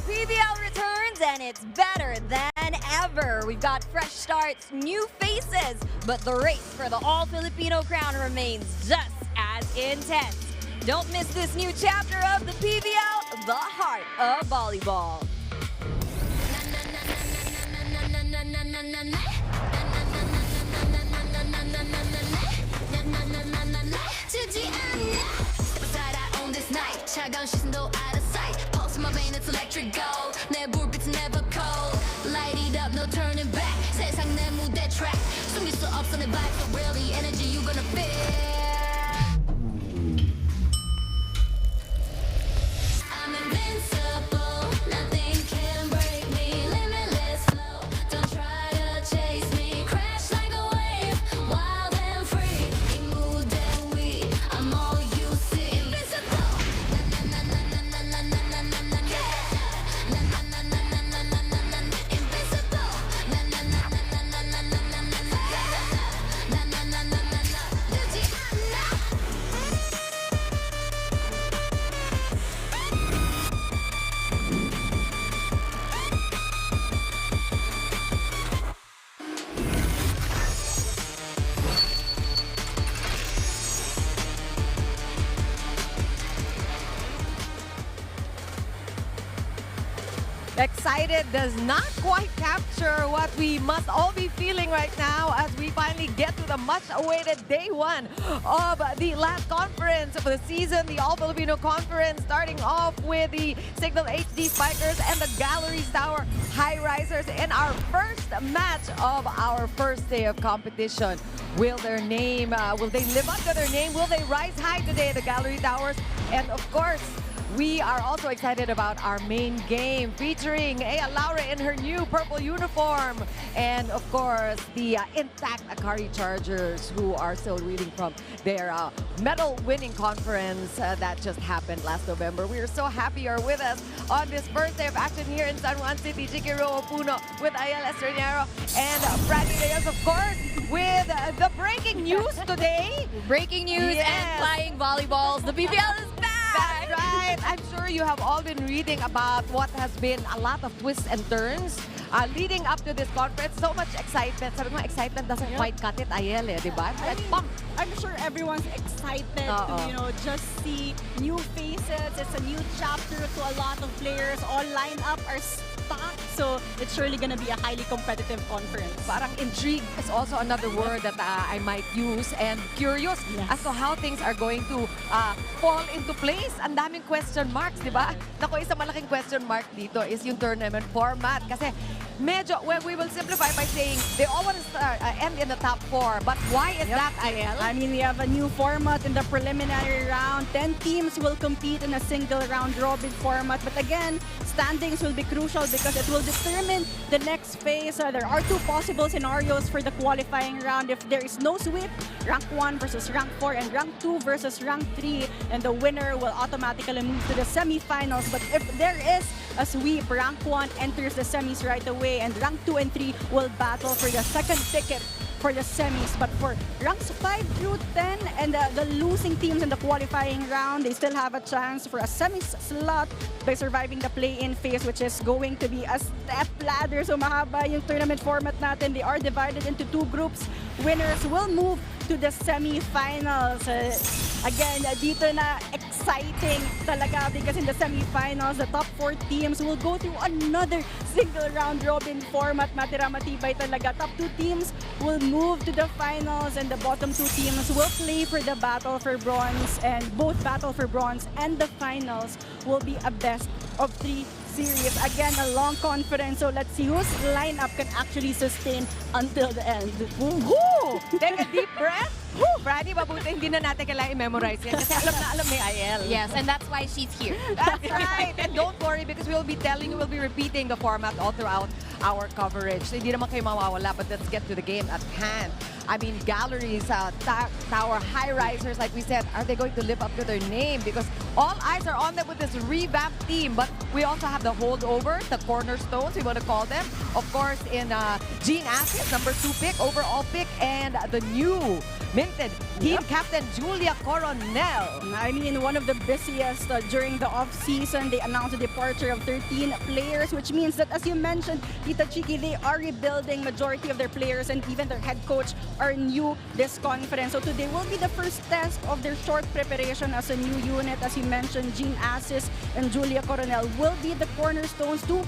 PVL returns and it's better than ever. We've got fresh starts, new faces, but the race for the All-Filipino crown remains just as intense. Don't miss this new chapter of the PVL, the heart of volleyball. 차가운 시선도 out of sight. Pulse in my vein, it's electric gold. 내 불빛은 never cold. Light it up, no turning back. 세상 내 무대 track. 숨길 수 없어 내 vibe, so really energy you gonna feel. I'm invincible, nothing can break me. Limitless flow, don't try to chase me. Crash like a wave, wild and free. 이 무대 위, I'm all you see. Invincible. Excited does not quite capture what we must all be feeling right now as we finally get to the much-awaited day one of the last conference of the season, the All-Filipino Conference, starting off with the Signal HD Spikers and the Galleries Tower Highrisers in our first match of our first day of competition. Will their name, will they live up to their name? Will they rise high today, the Gallery Towers? And of course, we are also excited about our main game featuring Ea Laura in her new purple uniform. And of course, the intact Akari Chargers who are still reeling from their medal-winning conference that just happened last November. We are so happy you're with us on this first day of action here in San Juan City. Chikiro Puno with Ayala Estranero and Franny Reyes, of course, with the breaking news today. Breaking news and flying volleyballs. The PVL is back! That's right. I'm sure you have all been reading about what has been a lot of twists and turns leading up to this conference. So much excitement. Sabi mo, excitement doesn't quite cut it, Ayel, eh, di ba? I mean, I'm sure everyone's excited to, just see new faces. It's a new chapter to a lot of players. All lineup are stocked, so it's surely gonna be a highly competitive conference. Parang intrigue is also another word that I might use, and curious as to how things are going to fall into place. Ang daming question marks, di ba? Naku, isang malaking question mark dito is yung tournament format. Kasi medyo, well, we will simplify by saying they all want to end in the top 4. But why is that, Ayel? I mean, we have a new format in the preliminary round. 10 teams will compete in a single round robin format. But again, standings will be crucial because it will determine the next phase. There are 2 possible scenarios for the qualifying round. If there is no sweep, rank 1 versus rank 4 and rank 2 versus rank 3, and the winner will automatically move to the semifinals. But if there is a sweep, rank 1 enters the semis right away, and rank 2 and 3 will battle for the second ticket for the semis. But for ranks 5 through 10 and the losing teams in the qualifying round, they still have a chance for a semis slot by surviving the play-in phase, which is going to be a step ladder. So mahaba yung tournament format natin. They are divided into 2 groups. Winners will move to the semifinals. Again, dito na exciting talaga because in the semifinals, the top 4 teams will go through another single round robin format. Matira matibay talaga. Top 2 teams will move to the finals and the bottom 2 teams will play for the battle for bronze, and both battle for bronze and the finals will be a best of 3 series. Again, a long conference, so let's see whose lineup can actually sustain until the end. Woohoo! Take a deep breath. Franny, mabuti hindi na natin kailangan i-memorize yan kasi alam na alam ni Ayel. Yes, and that's why she's here. That's right. And don't worry because we'll be telling you, we'll be repeating the format all throughout our coverage. So hindi naman kayo mawawala, but let's get to the game at hand. I mean, Galleries, Tower Highrisers, like we said, are they going to live up to their name? Because all eyes are on them with this revamped team. But we also have the holdovers, the cornerstones, we want to call them. Of course, in Gene Assis, number 2 pick, overall pick, and the new minted team captain Julia Coronel. I mean, one of the busiest during the off-season. They announced the departure of 13 players, which means that, as you mentioned, Tita Chiki, they are rebuilding. Majority of their players and even their head coach are new this conference. So today will be the first test of their short preparation as a new unit. As you mentioned, Jean Assis and Julia Coronel will be the cornerstones. Two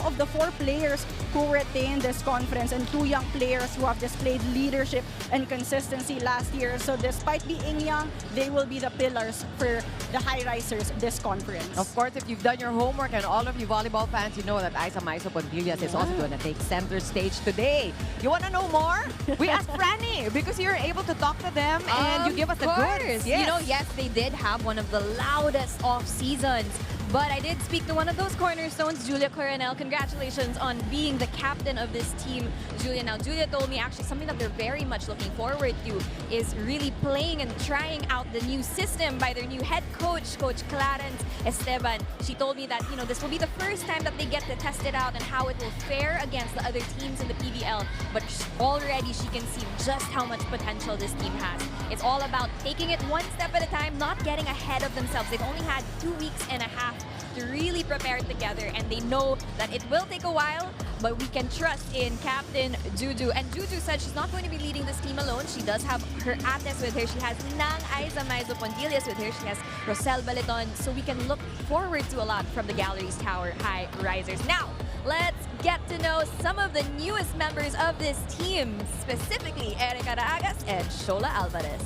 of the 4 players who retained this conference and 2 young players who have displayed leadership and consistency last year. So despite being young, they will be the pillars for the Highrisers this conference. Of course, if you've done your homework and all of you volleyball fans, you know that Isa Maiso Pontillas is also going to take center stage today. You want to know more? We asked Franny because you're able to talk to them and you give us the goods. You know, yes, they did have one of the loudest off seasons. But I did speak to one of those cornerstones, Julia Coronel. Congratulations on being the captain of this team, Julia. Now, Julia told me actually something that they're very much looking forward to is really playing and trying out the new system by their new head coach, Coach Clarence Esteban. She told me that, you know, this will be the first time that they get to test it out and how it will fare against the other teams in the PVL. But already she can see just how much potential this team has. It's all about taking it one step at a time, not getting ahead of themselves. They've only had 2 weeks and a half to really prepare together, and they know that it will take a while, but we can trust in Captain Juju. And Juju said she's not going to be leading this team alone. She does have her ates with her. She has Nang Isa Maiso Pontillas with her. She has Rosel Baleton. So we can look forward to a lot from the Galleries Tower Highrisers. Now, let's get to know some of the newest members of this team, specifically Erica Raagas and Shola Alvarez.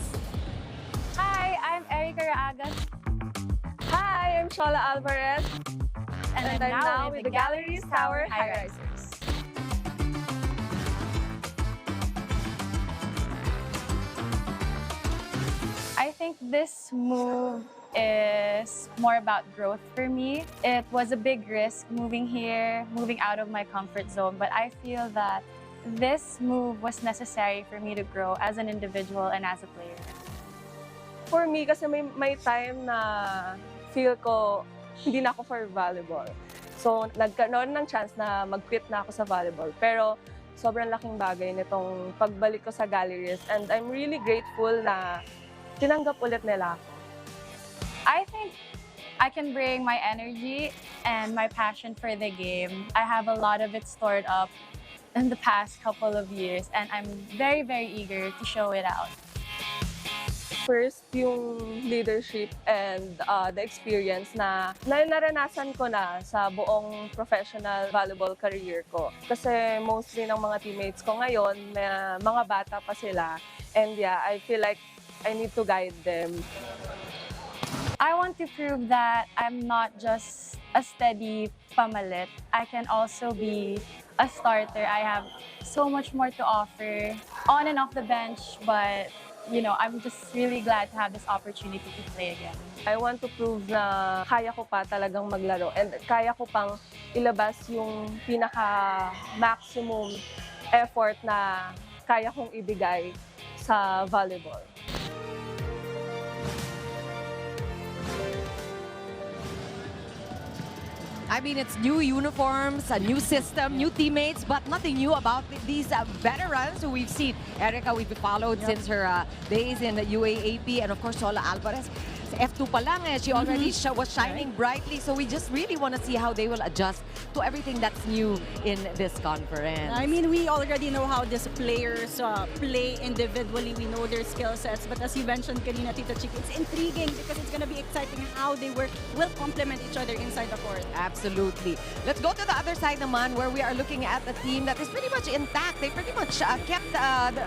Hi, I'm Erica Raagas. Hi, I'm Shola Alvarez. And I'm now with the Galleries Tower Highrisers. I think this move is more about growth for me. It was a big risk moving here, moving out of my comfort zone, but I feel that this move was necessary for me to grow as an individual and as a player. For me, kasi may time na feel ko hindi na ako for volleyball. So, nagkaroon ng chance na mag-quit na ako sa volleyball. Pero, sobrang laking bagay nitong pagbalik ko sa Galleries. And I'm really grateful na tinanggap ulit nila ako. I think I can bring my energy and my passion for the game. I have a lot of it stored up in the past couple of years, and I'm very, very eager to show it out. First, yung leadership and the experience na naranasan ko na sa buong professional volleyball career ko. Kasi mostly ng mga teammates ko ngayon, mga bata pa sila. And yeah, I feel like I need to guide them. I want to prove that I'm not just a steady pamalit. I can also be a starter. I have so much more to offer on and off the bench, but you know, I'm just really glad to have this opportunity to play again. I want to prove na kaya ko pa talagang maglaro and kaya ko pang ilabas yung pinaka-maximum effort na kaya kong ibigay sa volleyball. I mean, it's new uniforms, a new system, new teammates, but nothing new about these veterans who we've seen. Erica, we've followed since her days in the UAAP, and of course, Shola Alvarez. F2 pa lang she already was shining brightly, so we just really want to see how they will adjust to everything that's new in this conference. I mean, we already know how these players play individually. We know their skill sets. But as you mentioned, kanina, Tita Chiki, it's intriguing because it's going to be exciting how they will complement each other inside the court. Absolutely. Let's go to the other side naman where we are looking at a team that is pretty much intact. They pretty much kept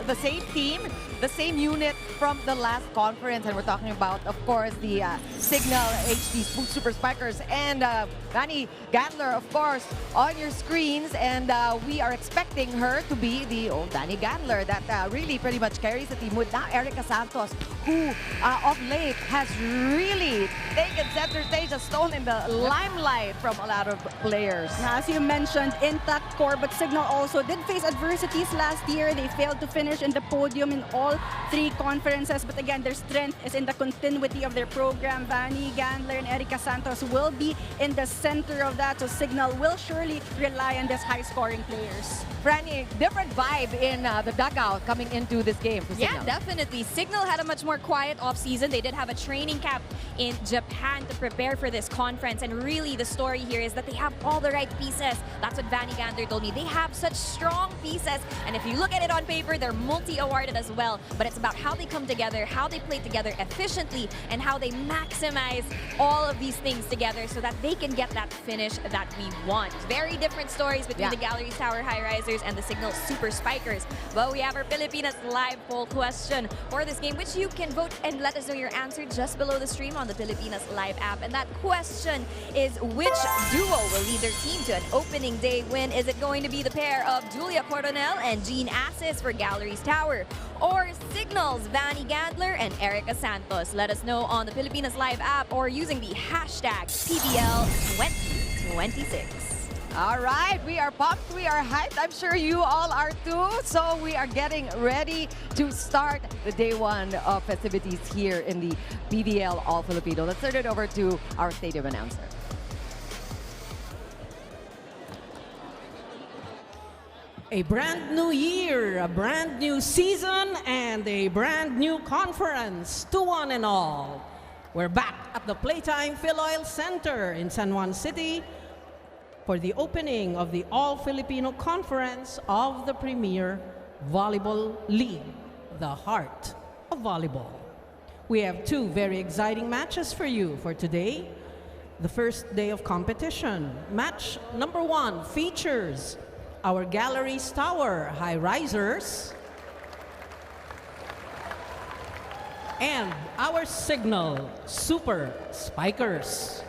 the same team, the same unit from the last conference. And we're talking about, of course, the Signal HD Super Spikers and Dani Gandler, of course, on your screens. And we are expecting her to be the old Dani Gandler that really pretty much carries the team with now Erica Santos who of late has really taken center stage, has stolen the limelight from a lot of players. Now, as you mentioned, intact core, but Signal also did face adversities last year. They failed to finish in the podium in all 3 conferences, but again, their strength is in the continuity of their program. Vanny Gandler and Erica Santos will be in the center of that, so Signal will surely rely on these high-scoring players. Franny, different vibe in the dugout coming into this game for Yeah, Signal. definitely. Signal had a much more quiet off-season. They did have a training camp in Japan to prepare for this conference. And really, the story here is that they have all the right pieces. That's what Vanny Gandler told me. They have such strong pieces. And if you look at it on paper, they're multi-awarded as well. But it's about how they come together, how they play together efficiently, and how they maximize all of these things together so that they can get that finish that we want. Very different stories between the Galleries Tower Highrisers and the Signal Super Spikers. But we have our Pilipinas live poll question for this game, which you can vote and let us know your answer just below the stream on the Pilipinas Live app. And that question is, which duo will lead their team to an opening day win? Is it going to be the pair of Julia Coronel and Jean Assis for Galleries Tower, or Signal's Vanny Gandler and Erica Santos? Let us know on the Pilipinas Live app or using the hashtag PVL2026. All right, we are pumped, we are hyped. I'm sure you all are too. So we are getting ready to start the day 1 of festivities here in the PVL All-Filipino. Let's turn it over to our stadium announcer. A brand new year, a brand new season, and a brand new conference to one and all. We're back at the Playtime Philoil Center in San Juan City for the opening of the All-Filipino Conference of the Premier Volleyball League, the heart of volleyball. We have 2 very exciting matches for you for today. The first day of competition. Match number 1 features our Galleries Tower Highrisers and our Signal Super Spikers.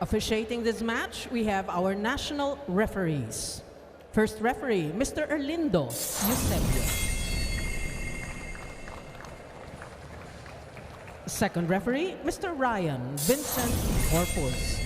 Officiating this match, we have our national referees. First referee, Mr. Erlindo Eusebio. Second referee, Mr. Ryan Vincent Corpus.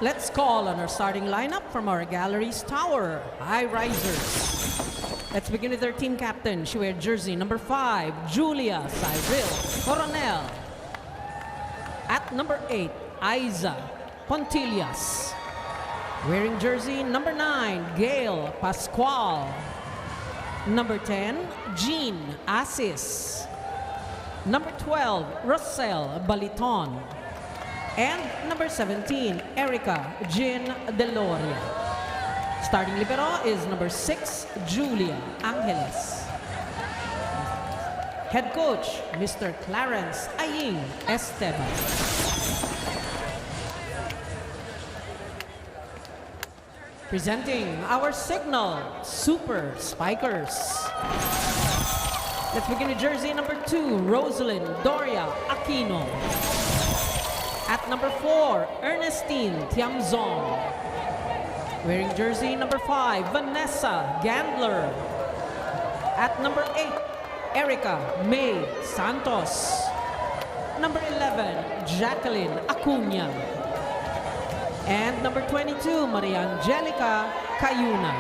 Let's call on our starting lineup from our Galleries Tower Highrisers. Let's begin with their team captain. She wears jersey number 5, Julia Cyril Coronel. At number 8, Aiza Pontillas. Wearing jersey number 9, Gail Pascual. Number 10, Jean Assis. Number 12, Rosel Baliton. And number 17, Erica Jean Deloria. Starting libero is number 6, Julia Angeles. Head coach, Mr. Clarence Aying Esteban. Presenting our Signal Super Spikers. Let's begin with jersey number 2, Rosalind Doria Aquino. At number 4, Ernestine Tiamzong. Wearing jersey number 5, Vanessa Gandler. At number 8, Erica May Santos. Number 11, Jacqueline Acuna. And number 22, Maria Angelica Cayuna.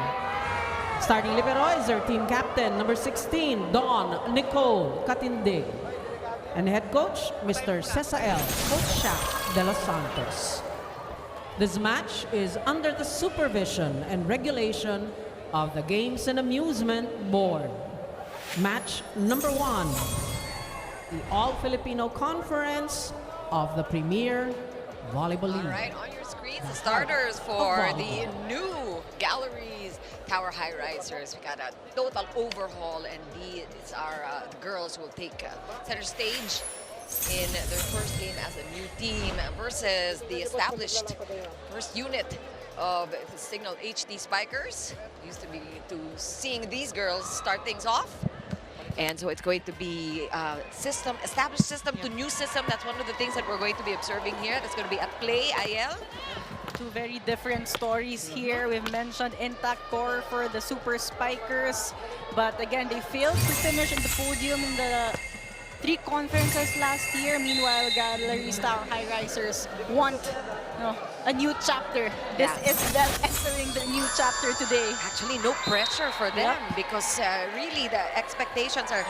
Starting libero is their team captain, number 16, Dawn Nicole Katindig. And head coach, Mr. Cesael Coach de los Santos. This match is under the supervision and regulation of the Games and Amusement Board. Match number 1, the All-Filipino Conference of the Premier Volleyball All lead. right, on your screens, the starters for the new Galleries Tower Highrisers. We got a total overhaul, and these are the girls who will take center stage in their first game as a new team versus the established first unit of the Signal HD Spikers. Used to be seeing these girls start things off. And so it's going to be established system to new system. That's one of the things that we're going to be observing here. That's going to be at play, IL. Two very different stories here. We've mentioned intact core for the Super Spikers, but again, they failed to finish in the podium in the 3 conferences last year. Meanwhile, Galleries Tower Highrisers want a new chapter. This is them entering the new chapter today. Actually, no pressure for them because really the expectations are,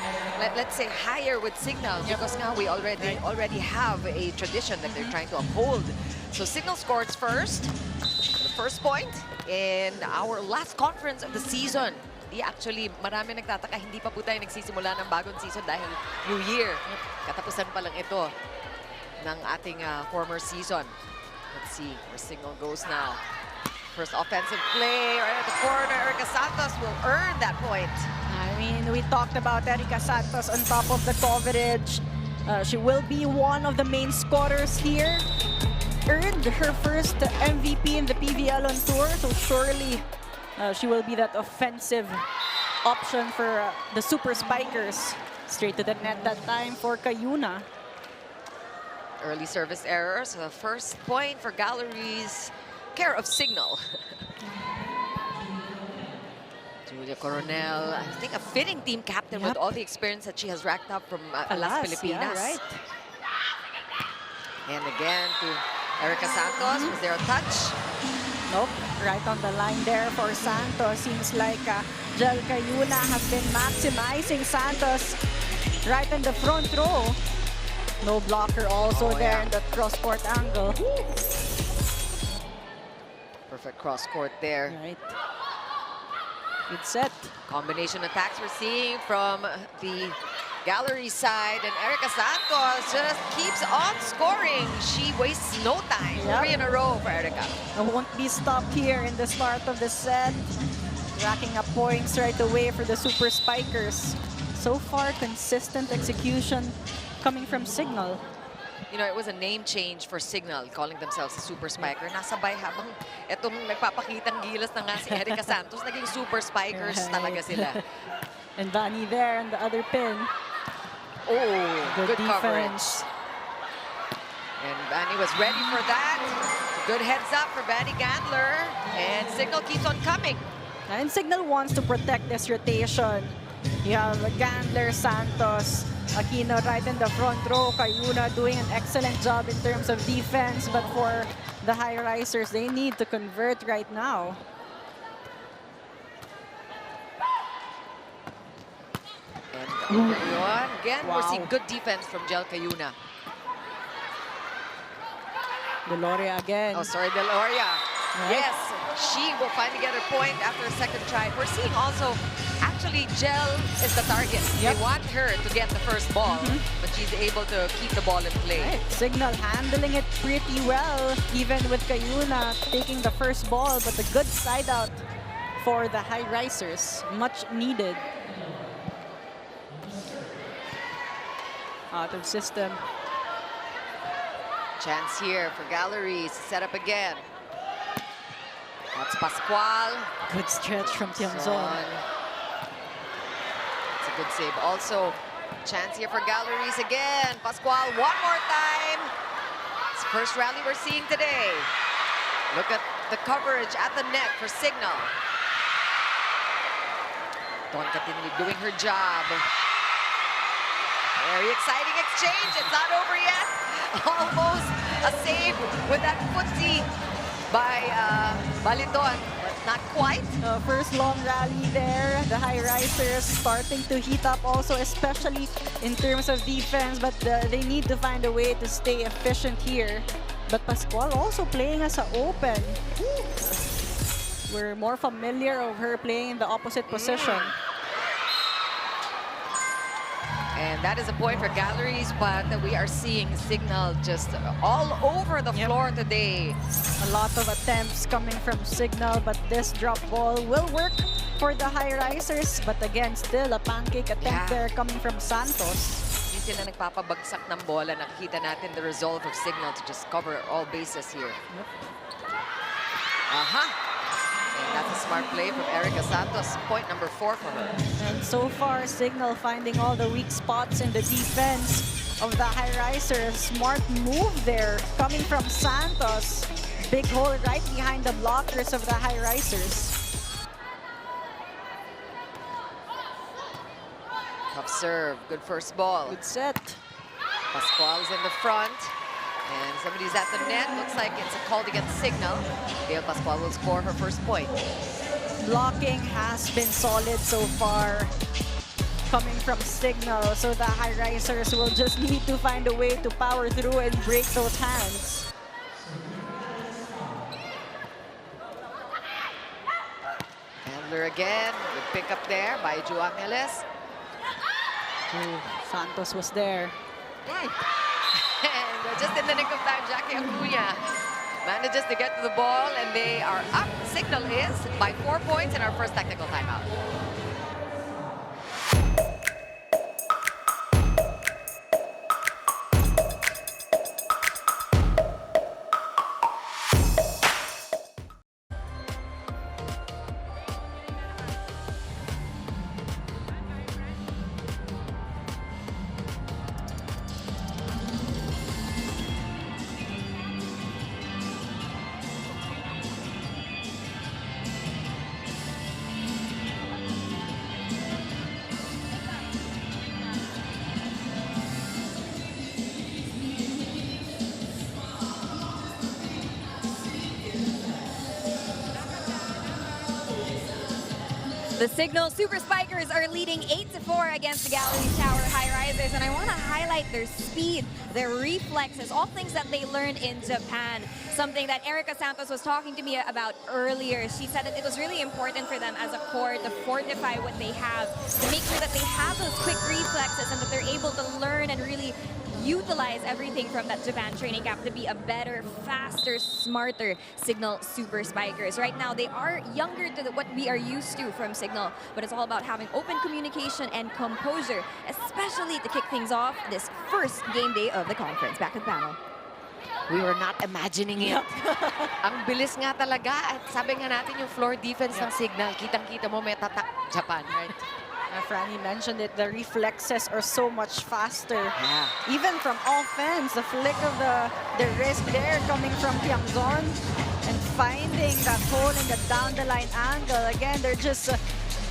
let's say, higher with Signal because now we already have a tradition that they're trying to uphold. So Signal scores first, the first point in our last conference of the season. Actually, marami nagtataka, hindi pa po tayo nagsisimula ng bagong season dahil New Year. Katapusan pa lang ito ng ating former season. Let's see where Signal goes now. First offensive play right at the corner. Erica Santos will earn that point. I mean, we talked about Erica Santos on top of the coverage. She will be one of the main scorers here. Earned her first MVP in the PVL on tour, so surely she will be that offensive option for the Super Spikers. Straight to the net that time for Kayuna. Early service error, so the first point for Galleries, care of Signal. Julia Coronel, I think a fitting team captain with all the experience that she has racked up from Las Filipinas. Yeah, right. And again to Erica Santos, was there a touch? Nope, right on the line there for Santos. Seems like Jel Kayuna has been maximizing Santos right in the front row. No blocker also there in the cross-court angle. Perfect cross-court there. Right. Good set. Combination attacks we're seeing from the Gallery side, and Erica Santos just keeps on scoring. She wastes no time. 3 in a row for Erica. Won't be stopped here in the start of the set. Racking up points right away for the Super Spikers. So far, consistent execution coming from Signal. You know, it was a name change for Signal, calling themselves a Super Spiker. Nasabay habang itong nagpapakitang gilas na nga si Erica Santos, naging Super Spikers talaga sila. And Vani there on the other pin. Oh, good coverage. defense. And Vanny was ready for that. Good heads up for Vanny Gandler. And Signal keeps on coming. And Signal wants to protect this rotation. You have Gandler, Santos, Aquino right in the front row. Kayuna doing an excellent job in terms of defense. But for the Highrisers, they need to convert right now. And again, we're seeing good defense from Jel Kayuna. Deloria again. Oh, sorry, Deloria. Yes, she will finally get her point after a second try. We're seeing also, actually, Jel is the target. They want her to get the first ball, but she's able to keep the ball in play. Right. Signal handling it pretty well, even with Kayuna taking the first ball, but the good side out for the Highrisers, much needed. Out of system. Chance here for Galleries. Set up again. That's Pascual. Good stretch from Tiangzon. It's a good save. Also, chance here for Galleries again. Pascual one more time. It's the first rally we're seeing today. Look at the coverage at the net for Signal. Don Catinli doing her job. Very exciting exchange. It's not over yet. Almost a save with that footsie by Baliton, but not quite. First long rally there. The Highrisers starting to heat up also, especially in terms of defense, but they need to find a way to stay efficient here. But Pascual also playing as an open. We're more familiar of her playing in the opposite position. And that is a point for Galleries, but we are seeing Signal just all over the floor today. A lot of attempts coming from Signal, but this drop ball will work for the Highrisers. But again, still a pancake attempt there coming from Santos. Hindi sila nagpapabagsak ng bola. Nakikita natin the resolve of Signal to just cover all bases here. And that's a smart play from Erica Santos. Point number 4 for her. And so far, Signal finding all the weak spots in the defense of the Highrisers. Smart move there coming from Santos. Big hole right behind the blockers of the Highrisers. Tough serve. Good first ball. Good set. Pascual is in the front. And somebody's at the net. Looks like it's a call against Signal. Gail Pascual will score her first point. Blocking has been solid so far coming from Signal. So the Highrisers will just need to find a way to power through and break those hands. Handler again. Good pick up there by Ju Angeles. Santos was there. And just in the nick of time, Jackie Acuña manages to get to the ball, and they are up. Signal is by 4 points in our first technical timeout. The Signal Super Spikers are leading 8-4 against the Galleries Tower Highrisers, and I want to highlight their speed, their reflexes, all things that they learned in Japan. Something that Erica Santos was talking to me about earlier. She said that it was really important for them as a core to fortify what they have, to make sure that they have those quick reflexes and that they're able to learn and really utilize everything from that Japan training camp to be a better, faster, smarter Signal Super Spikers. Right now, they are younger to what we are used to from Signal, but it's all about having open communication and composure, especially to kick things off this first game day of the conference. Back to the panel. We were not imagining it. Ang bilis nga talaga. At sabi nga natin yung floor defense ng Signal. Kitang-kita mo may tatak Japan, right? Franny mentioned it, the reflexes are so much faster. Yeah. Even from offense, the flick of the wrist there coming from Tiangzon and finding that hole in the down the line angle. Again, they're just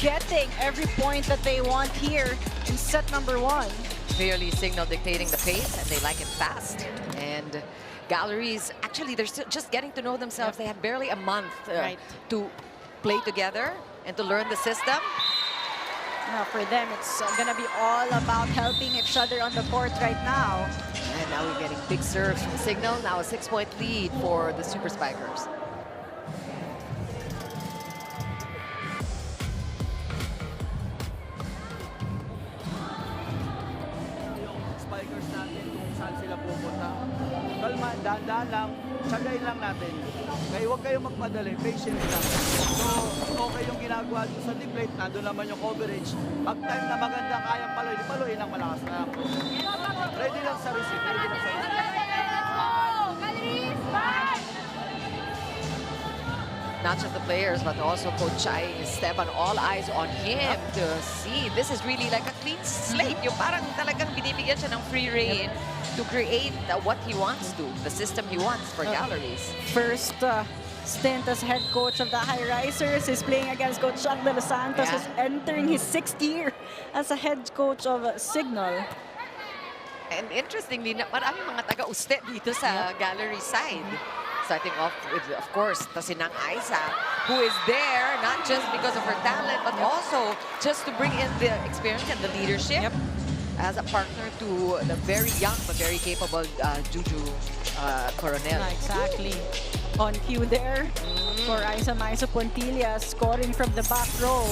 getting every point that they want here in set number 1. Clearly Signal dictating the pace, and they like it fast. And Galleries, actually, they're still just getting to know themselves. They have barely a month to play together and to learn the system. Now for them, it's gonna be all about helping each other on the court right now. And now we're getting big serves from Signal. Now a 6-point lead for the Super Spikers. Spikers natin kung saan sila pupunta. Kalma, dahan-dahan lang, tsagayin lang natin. Kaya huwag kayong magpadali, patience lang. So, okay yung ginagawa dito sa deep plate, nandun naman yung coverage. Pag time na maganda, kayang paluin ang malakas na lang. Ready lang sa receive, ready lang sa receive. Not just the players, but also Coach Chai Esteban, all eyes on him to see. This is really like a clean slate. Yung parang talagang binibigyan siya ng free rein to create what he wants to, the system he wants for Galleries. First stint as head coach of the Highrisers is playing against Coach Chuck De Los Santos, is entering his 6th year as a head coach of Signal. And interestingly, maraming mga taga-uste dito sa gallery side. Starting off with, of course, Tasinang Aiza, who is there not just because of her talent, but also just to bring in the experience and the leadership as a partner to the very young but very capable Juju Coronel. Exactly. On cue there for Aiza Maiso Pontilla, scoring from the back row.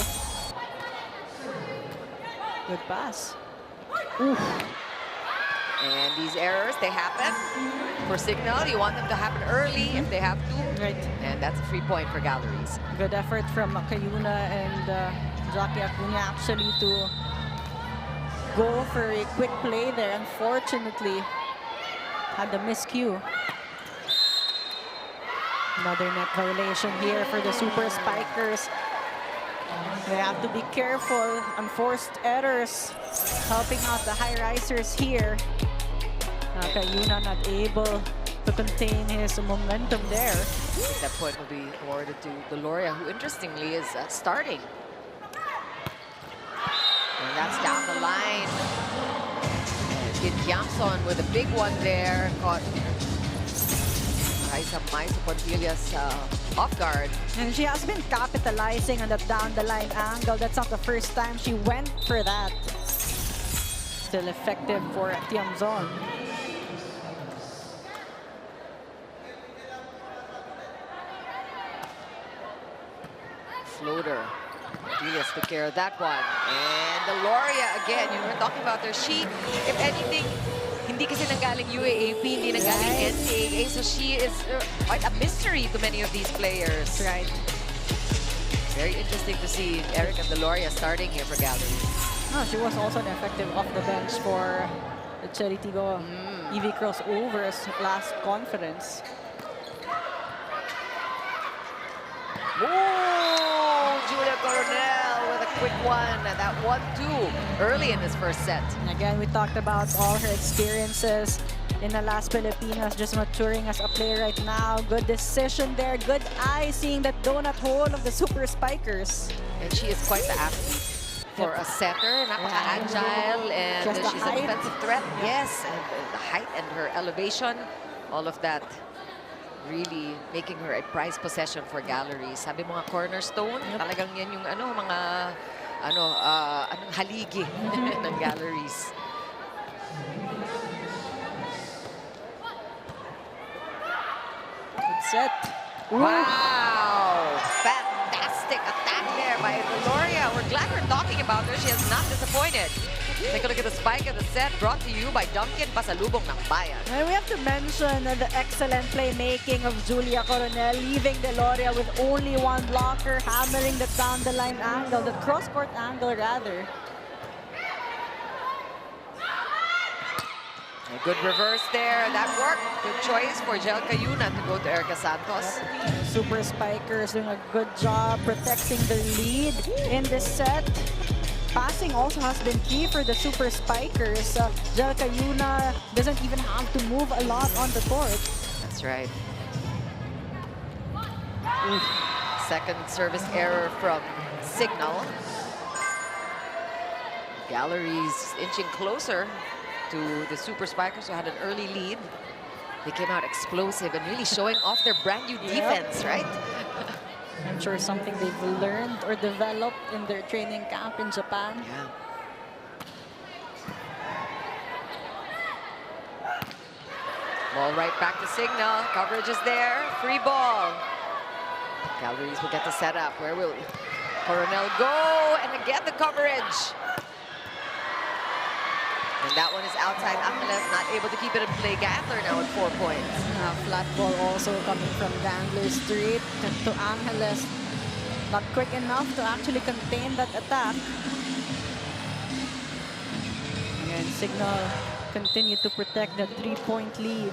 Good pass. And these errors, they happen for Signal. You want them to happen early if they have to. Right. And that's a free point for Galleries. Good effort from Kayuna and Jackie Acuna actually to go for a quick play there. Unfortunately, had the miscue. Another net violation here for the Super Spikers. They have to be careful. Unforced errors helping out the Highrisers here. Kayuna not able to contain his momentum there. I think that point will be awarded to Galoria, who interestingly is starting. And that's down the line. Kid Kiamson with a big one there. Caught Raisa Mais Pontillas off guard. And she has been capitalizing on that down the line angle. That's not the first time she went for that. Still effective for Tiamzon. Floater. Pontillas took care of that one. And Galoria again, you know, we're talking about her. She, if anything, hindi kasi nanggaling UAAP, hindi nanggaling NCAA. So she is quite a mystery to many of these players. Right. Very interesting to see Erica Galoria starting here for Galleries. Oh, she was also an effective off the bench for the Cheritigo EV crossovers last conference. Whoa! Julia Coronel with a quick one. That 1-2 early in this first set. And again, we talked about all her experiences in the last Filipinas, just maturing as a player right now. Good decision there, good eye seeing that donut hole of the Super Spikers. And she is quite the athlete for a setter. Napaka-agile, and Just the she's an height. offensive threat. Yes, and the height and her elevation, all of that really making her a prized possession for Galleries. Sabi mo nga cornerstone, talagang yan yung mga anong haligi ng Galleries. Good set. Wow! Fantastic attack there by Galoria. We're glad we're talking about her. She has not disappointed. Take a look at the spike of the set, brought to you by Duncan Pasalubong ng Bayan. And we have to mention the excellent playmaking of Julia Coronel, leaving Deloria with only one blocker, hammering the down the line angle, the cross-court angle rather. A good reverse there. That worked. Good choice for Jel Cayuna to go to Erica Santos. Super Spikers doing a good job protecting the lead in this set. Passing also has been key for the Super Spikers. Jel Cayuna doesn't even have to move a lot on the court. That's right. Second service error from Signal. Galleries inching closer to the Super Spikers, who had an early lead. They came out explosive and really showing off their brand new defense, right? I'm sure something they've learned or developed in their training camp in Japan. Yeah. Ball right back to Signal. Coverage is there. Free ball. Galleries will get the setup. Where will Coronel go? And again, the coverage. And that one is outside. Angeles not able to keep it in play. Gandler now at 4 points. Flat ball also coming from Gandler Street to Angeles. Not quick enough to actually contain that attack. And Signal continue to protect the 3-point lead.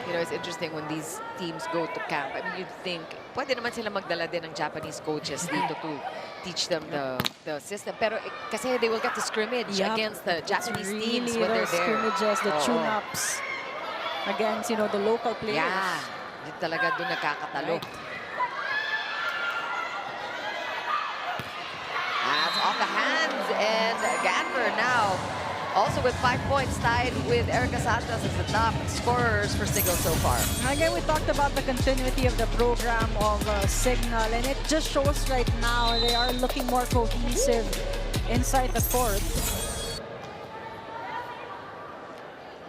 You know, it's interesting when these teams go to camp. I mean, you'd think, pwede naman sila magdala din ng Japanese coaches dito to teach them the system. Pero kasi they will get to scrimmage against the Japanese teams when they're there. Scrimmages, the tune-ups against, you know, the local players. Yeah, yun talaga doon nakakatalo. That's off the hands, and Gandler now also with 5 points, tied with Erica Santos as the top scorers for Signal so far. Again, we talked about the continuity of the program of Signal, and it just shows right now they are looking more cohesive inside the court.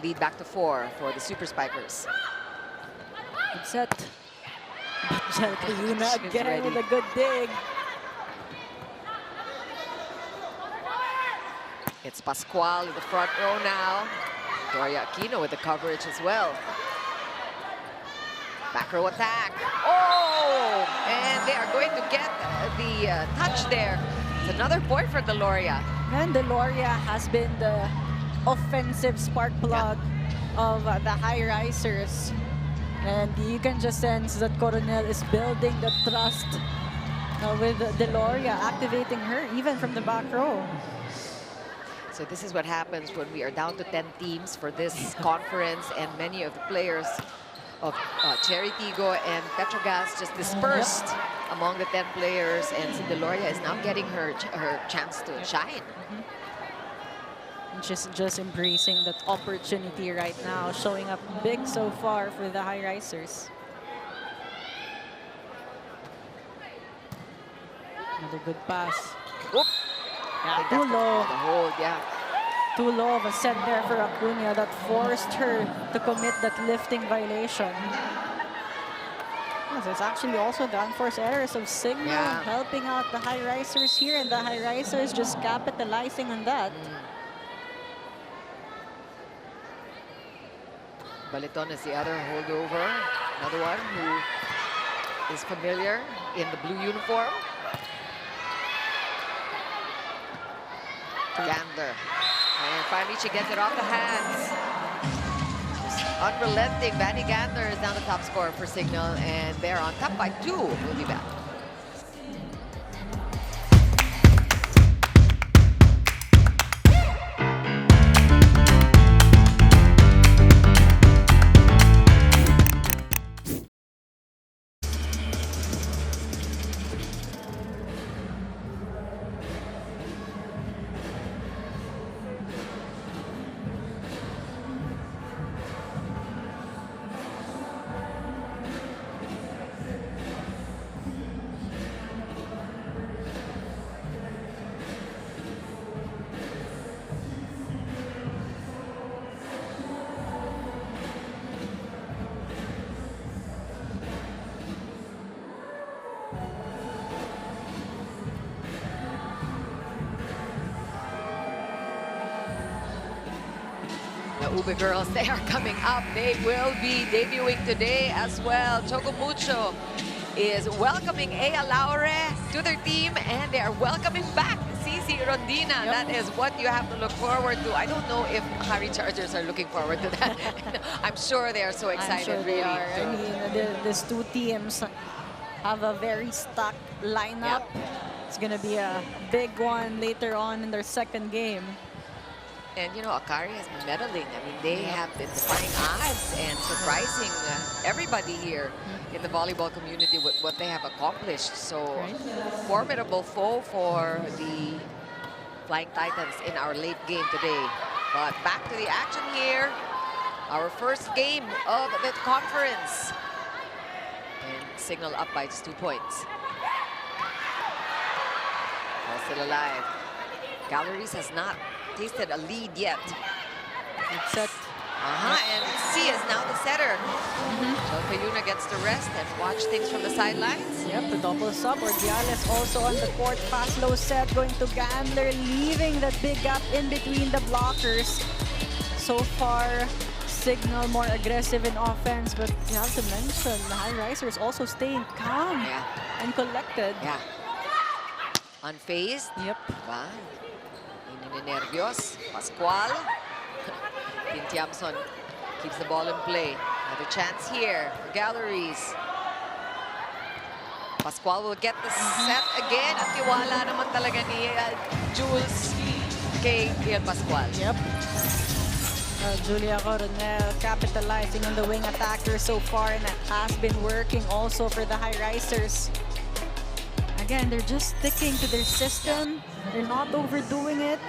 Lead back to 4 for the Super Spikers. Good set. Jel Cayuna She's again ready. with a good dig. It's Pascual in the front row now. Doria Aquino with the coverage as well. Back row attack. Oh! And they are going to get the touch there. It's another point for Deloria. And Deloria has been the offensive spark plug of the Highrisers. And you can just sense that Coronel is building the trust with Deloria, activating her even from the back row. So this is what happens when we are down to 10 teams for this conference, and many of the players of Cherry Tigo and Petrogas just dispersed among the 10 players, and Deloria is now getting her chance to shine. She's just embracing that opportunity right now, showing up big so far for the Highrisers. Another good pass. Whoop. Yeah, too low. The hold, yeah. Too low of a set there for Acuna that forced her to commit that lifting violation. Yes, it's actually also the unforced errors of Signal helping out the Highrisers here, and the Highrisers just capitalizing on that. Baliton is the other holdover. Another one who is familiar in the blue uniform. Gander. And finally she gets it off the hands. Just unrelenting. Vanny Gander is now the top scorer for Signal, and they're on top by 2. We'll be back. The Ube girls, they are coming up. They will be debuting today as well. Chocomucho is welcoming Ea Laure to their team, and they are welcoming back Cici Rondina. That is what you have to look forward to. I don't know if Harry Chargers are looking forward to that. I'm sure they are so excited. I'm sure they are. I mean, these two teams have a very stacked lineup. It's going to be a big one later on in their second game. And, you know, Akari has been medaling. I mean, they have been defying odds and surprising everybody here in the volleyball community with what they have accomplished. So, formidable foe for the Flying Titans in our late game today. But back to the action here. Our first game of the conference. And Signal up by just 2 points. All still alive. Galleries has not tasted a lead yet. It's set. And C is now the setter. Yuna gets to rest and watch things from the sidelines. Yep, the double sub. Ordiales also on the court. Fast low set going to Gandler, leaving that big gap in between the blockers. So far, Signal more aggressive in offense, but you have to mention the Highrisers also staying calm and collected. Unfazed. Yep. Wow. Nervios. Pascual. Tintiamson keeps the ball in play. Another chance here for Galleries. Pascual will get the set again. At tiwala naman talaga ni Jules kay Pascual. Yep. Julia Coronel capitalizing on the wing attacker so far, and it has been working also for the Highrisers. Again, they're just sticking to their system. They're not overdoing it.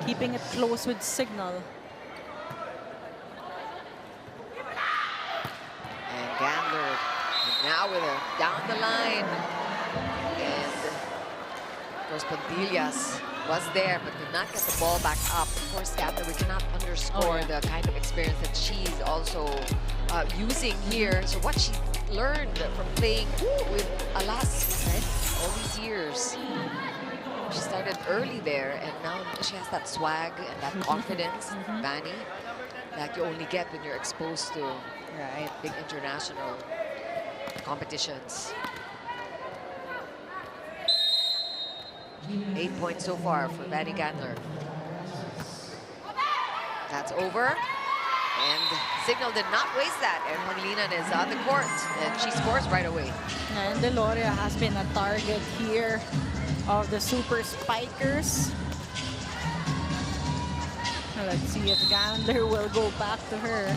Keeping it close with Signal. And Gandler now with a down the line. And of course, Padillas was there but could not get the ball back up. Of course, Gandler, we cannot underscore the kind of experience that she's also using here. So what she learned from playing with Alas, all these years. She started early there, and now she has that swag and that confidence, Vanny, that you only get when you're exposed to big international competitions. 8 points so far for Vanny Gandler. That's over. And Signal did not waste that. And Panglinan is on the court. And she scores right away. And Deloria has been a target here of the super spikers. Now let's see if Gandler will go back to her.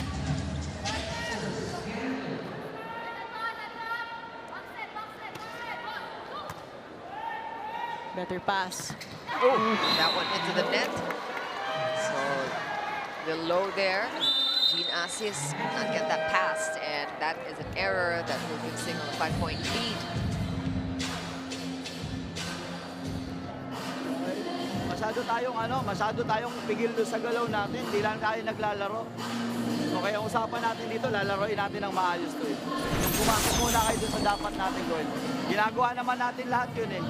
Better pass. Oh, that one into the net. So the low there. Jean Assis could not get that past, and that is an error that will give Signal a 5-point lead. Masyado tayong pigil doon sa galaw natin. Hindi lang tayo naglalaro. So kaya ang usapan natin dito, lalaroin natin ng maayos to eh. Pumasok muna kayo doon sa dapat natin gawin. Ginagawa naman natin lahat yun eh.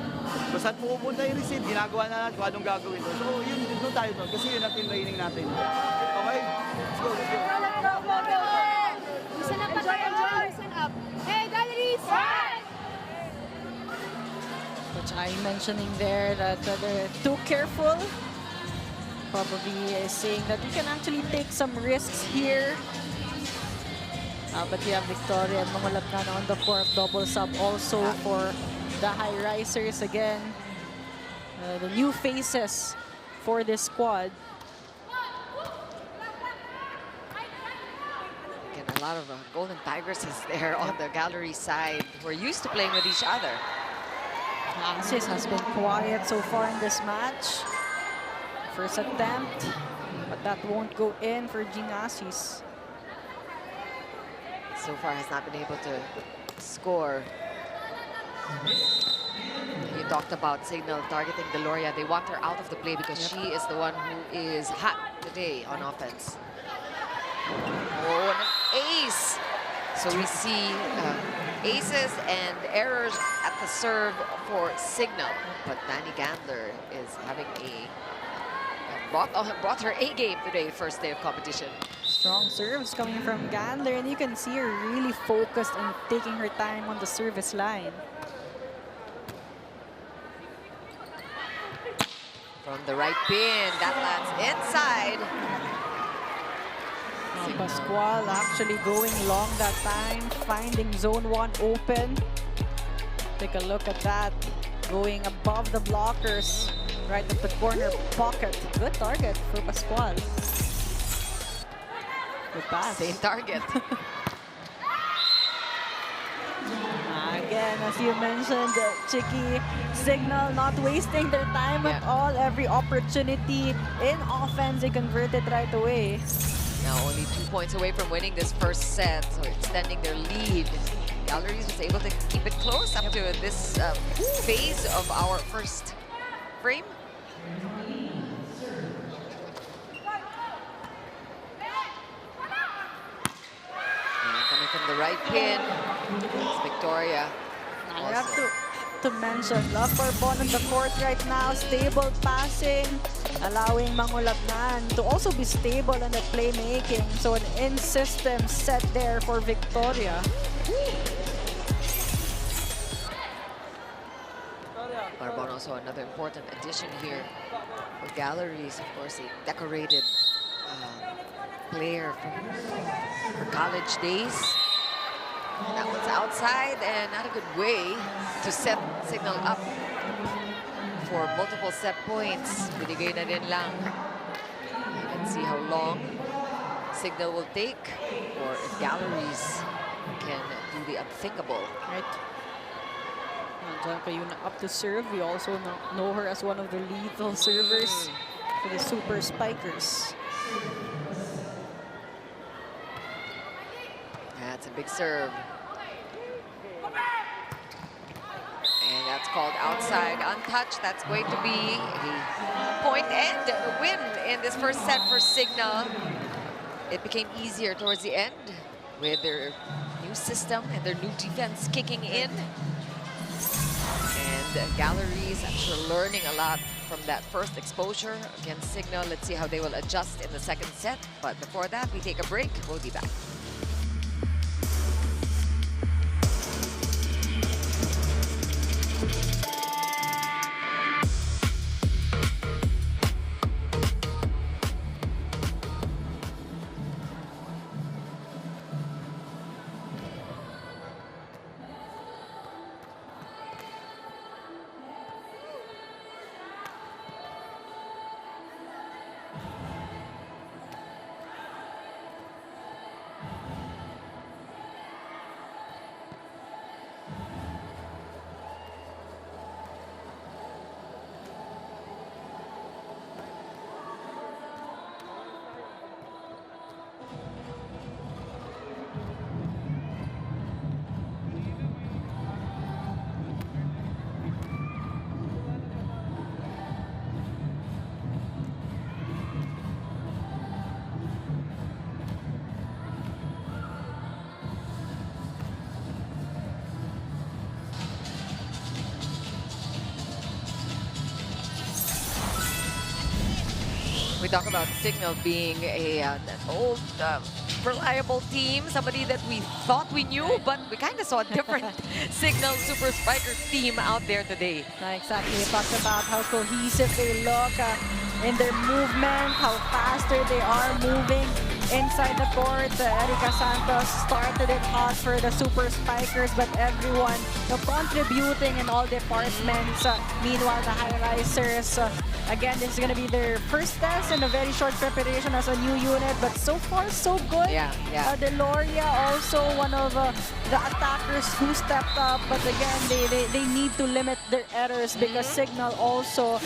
So saan pupunta yung receive, ginagawa na natin kung anong gagawin doon. So yun, doon tayo doon kasi yun ang team training natin. Okay? Let's go, let's go. Listen up, listen up. Hey, galleries! Which I'm mentioning there that they're too careful. Probably saying that you can actually take some risks here. But you have Victoria and Mangulapnan on the court, double sub also for the Highrisers again. The new faces for this squad. Again, a lot of Golden Tigresses there on the gallery side. We're used to playing with each other. Assis has been quiet so far in this match. First attempt, but that won't go in for Jean Assis. So far has not been able to score. You talked about Signal targeting Deloria. They want her out of the play because she is the one who is hot today on offense. Oh, and an ace. So we see aces and errors at the serve for Signal. But Vanny Gandler is having brought her A game today, first day of competition. Strong serves coming from Gandler, and you can see her really focused on taking her time on the service line. From the right pin, that lands inside. Pascual actually going long that time, finding zone 1 open. Take a look at that, going above the blockers, right at the corner pocket. Good target for Pascual. Good pass. Same target. Again, as you mentioned, Chicky, Signal not wasting their time at all. Every opportunity in offense, they convert it right away. Now only 2 points away from winning this first set, so extending their lead. Galleries was able to keep it close up to this phase of our first frame. And coming from the right pin, it's Victoria. I have to mention, Love Bourbon on the court right now, stable passing, allowing Mangulapnan to also be stable in the playmaking. So an in-system set there for Victoria. Bourbon also another important addition here for Galleries. Of course, a decorated player from her college days. That one's outside and not a good way to set Signal up for multiple set points. Binigay na din lang. Let's see how long Signal will take or if Galleries can do the unthinkable. Right. Diyan Kayuna up to serve. We also know her as one of the lethal servers for the Super Spikers. That's a big serve. And that's called outside, untouched. That's going to be a point and a win in this first set for Signal. It became easier towards the end with their new system and their new defense kicking in. And Galleries, I'm sure, learning a lot from that first exposure against Signal. Let's see how they will adjust in the second set. But before that, we take a break. We'll be back. We talk about Signal being an old, reliable team, somebody that we thought we knew, but we kind of saw a different Signal Super Spikers team out there today. Exactly. We talked about how cohesive they look in their movement, how faster they are moving inside the court. Erica Santos started it hot for the Super Spikers, but everyone contributing in all departments. Meanwhile, the Highrisers, again, this is going to be their first test and a very short preparation as a new unit, but so far, so good. Yeah. Deloria also one of the attackers who stepped up, but again, they need to limit their errors because Signal also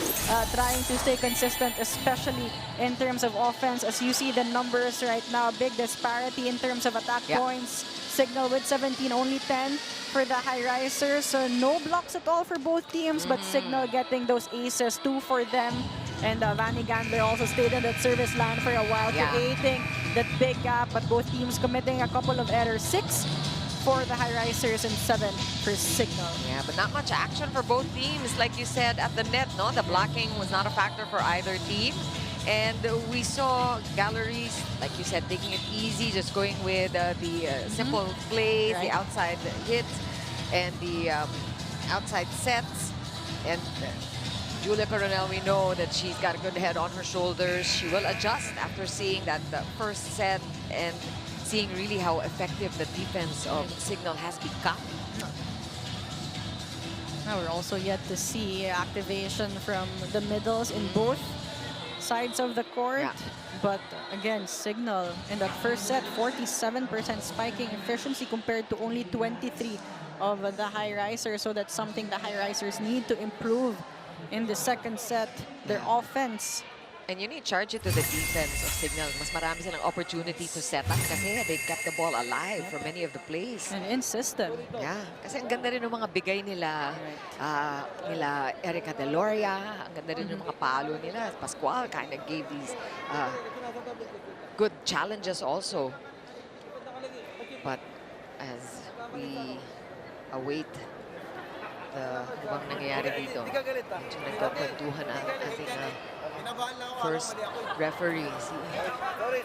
trying to stay consistent, especially in terms of offense. As you see the numbers right now, big disparity in terms of attack points. Signal with 17, only 10 for the Highrisers. So no blocks at all for both teams, but Signal getting those aces, 2 for them. And Vanny Gandler also stayed in that service line for a while, creating that big gap, but both teams committing a couple of errors. 6 for the Highrisers and 7 for Signal. Yeah, but not much action for both teams. Like you said, at the net, no? The blocking was not a factor for either team. And we saw Galleries, like you said, taking it easy, just going with the simple plays, the outside hits, and the outside sets. And Julia Coronel, we know that she's got a good head on her shoulders. She will adjust after seeing that first set and seeing really how effective the defense of Signal has become. Now we're also yet to see activation from the middles in both sides of the court. But again, Signal in that first set, 47% spiking efficiency compared to only 23 of the Highrisers. So that's something the Highrisers need to improve in the second set. Their offense. And you need to charge it to the defense of Signal. Mas marami silang opportunity to set up kasi they kept the ball alive for many of the plays. And in system. Yeah. Kasi ang ganda rin ng mga bigay nila, nila Erica Deloria. Ang ganda rin ng mga palo nila. Pascual kind of gave these good challenges also. But as we await the ibang nangyayari dito, medyo nagkakwentuhan ang ating first referee.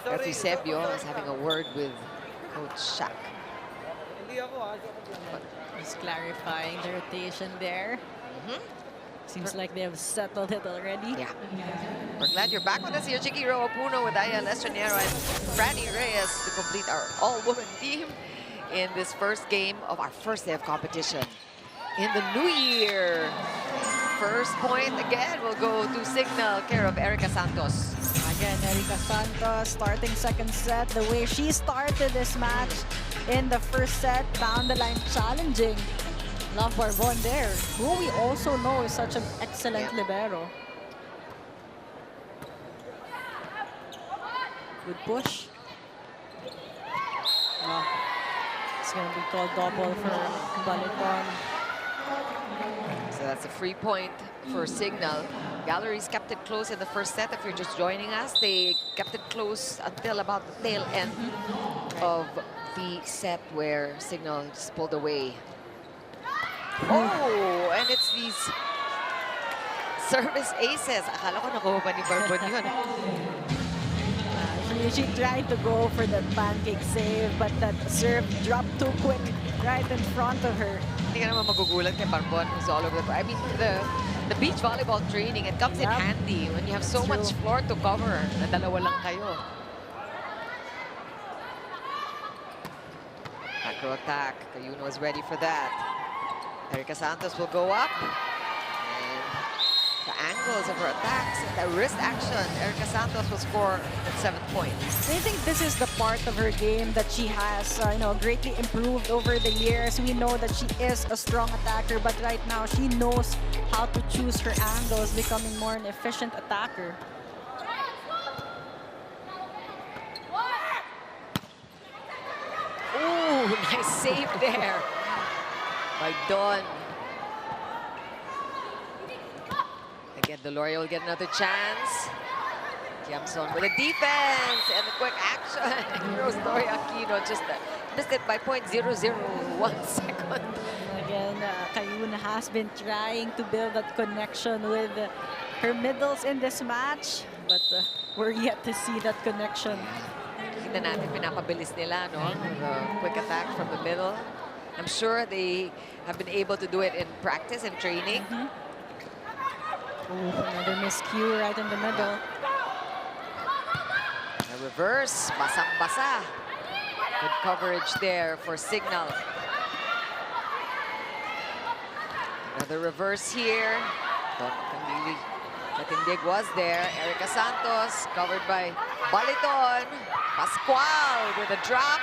Referee Sebio is having a word with Coach Shaq. Just clarifying the rotation there. Seems like they have settled it already. Yeah. We're glad you're back with us here. Chikiro Opuno with Aya Lestranero and Franny Reyes to complete our all-woman team in this first game of our first day of competition in the new year. First point again will go to Signal, care of Erica Santos. Again, Erica Santos starting second set. The way she started this match in the first set, down the line challenging Love Barbon there, who we also know is such an excellent libero. Good push. It's going to be called double for Baliton. So that's a free point for Signal. Galleries kept it close in the first set. If you're just joining us, they kept it close until about the tail end of the set where Signal just pulled away. Oh, and it's these service aces. Akala ko nakuha pa ni Barbon yun. She tried to go for the pancake save, but that serve dropped too quick right in front of her. Hindi ka naman magugulat kay Barbon who's all over the place. I mean, the beach volleyball training, it comes in handy when you have so much floor to cover na dalawa lang kayo. Macro attack. Cayuno is ready for that. Erica Santos will go up. And the angles of her attacks and the wrist action, Erica Santos will score at 7 points. I think this is the part of her game that she has, greatly improved over the years. We know that she is a strong attacker, but right now she knows how to choose her angles, becoming more an efficient attacker. Ooh, nice save there by Dawn. Again, Deloria will get another chance. Kiamson with a defense and a quick action. Heroes Doria Aquino just missed it by 0.001 second. Again, Cayuna has been trying to build that connection with her middles in this match, but we're yet to see that connection. Kita natin pinapabilis nila, no? The quick attack from the middle. I'm sure they have been able to do it in practice and training. Ooh, another miscue right in the middle. A reverse, basang-basa. Good coverage there for Signal. Another reverse here. Camili Matindig was there. Erica Santos covered by Baliton. Pascual with a drop.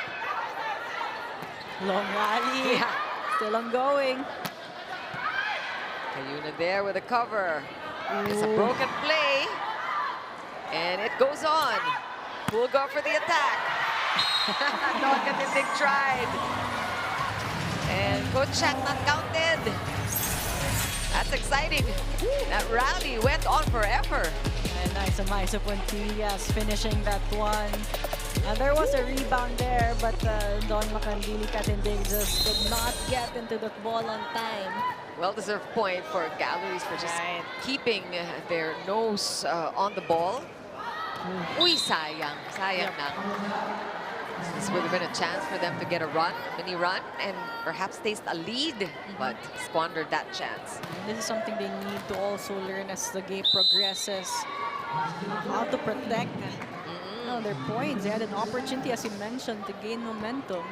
Long rally. Yeah. Still ongoing. Cayuna there with a cover. It's a broken play. And it goes on. Who will go for the attack? Don Katindig tried. And Coach Shaq not counted. That's exciting. That rally went on forever. And nice Amaisa Pontillas finishing that one. There was a rebound there, but Don Macandili Katindig just did not get into the ball on time. Well-deserved point for Galleries for just keeping their nose on the ball. Uy, sayang. Sayang na. This would have been a chance for them to get a run, mini run, and perhaps taste a lead, but squandered that chance. This is something they need to also learn as the game progresses. How to protect their points. They had an opportunity, as you mentioned, to gain momentum.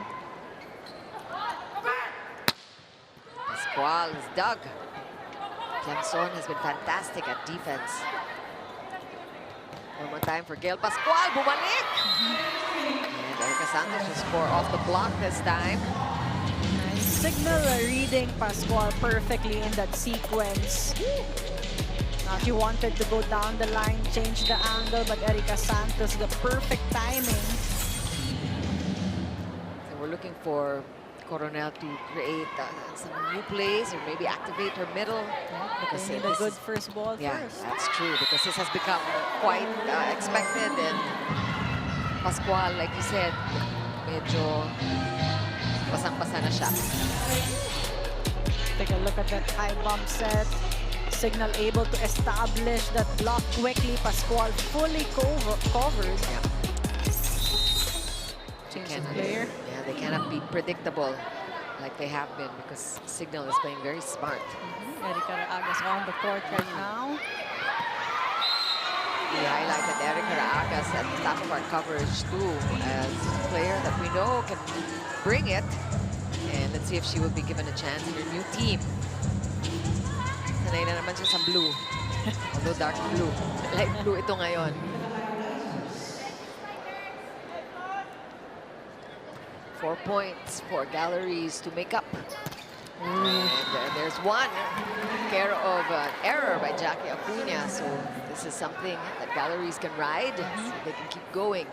Pascual is dug. Kiamson has been fantastic at defense. One more time for Gail Pascual. Bumalik! And Erica Santos will score off the block this time. Nice. Signal reading Pascual perfectly in that sequence. Now she wanted to go down the line, change the angle, but Erica Santos, the perfect timing. So we're looking for Coronel to create some new plays or maybe activate her middle. Because they need a good first ball first. That's true, because this has become quite expected. And Pascual, like you said, medyo basang-basa na siya. Take a look at that high bump set. Signal able to establish that block quickly. Pascual fully covered. Yeah. Change the player. Yeah, they cannot be predictable like they have been because Signal is playing very smart. Erica Raagas on the court right now. We highlighted Erica Raagas at the top of our coverage too as a player that we know can bring it. And let's see if she will be given a chance in her new team. Sanay na naman siya sa blue. Although dark blue. Light blue ito ngayon. Four points for Galleries to make up. And there's one care of an error by Jackie Acuna. So this is something that Galleries can ride so they can keep going.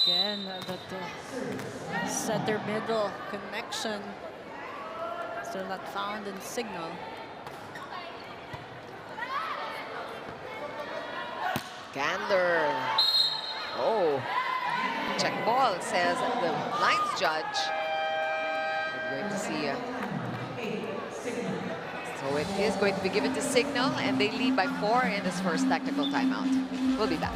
Again, that center middle connection still not found in Signal. Gander. Oh. Check ball, says the lines judge. We're going to see. So it is going to be given to Signal, and they lead by 4 in this first tactical timeout. We'll be back.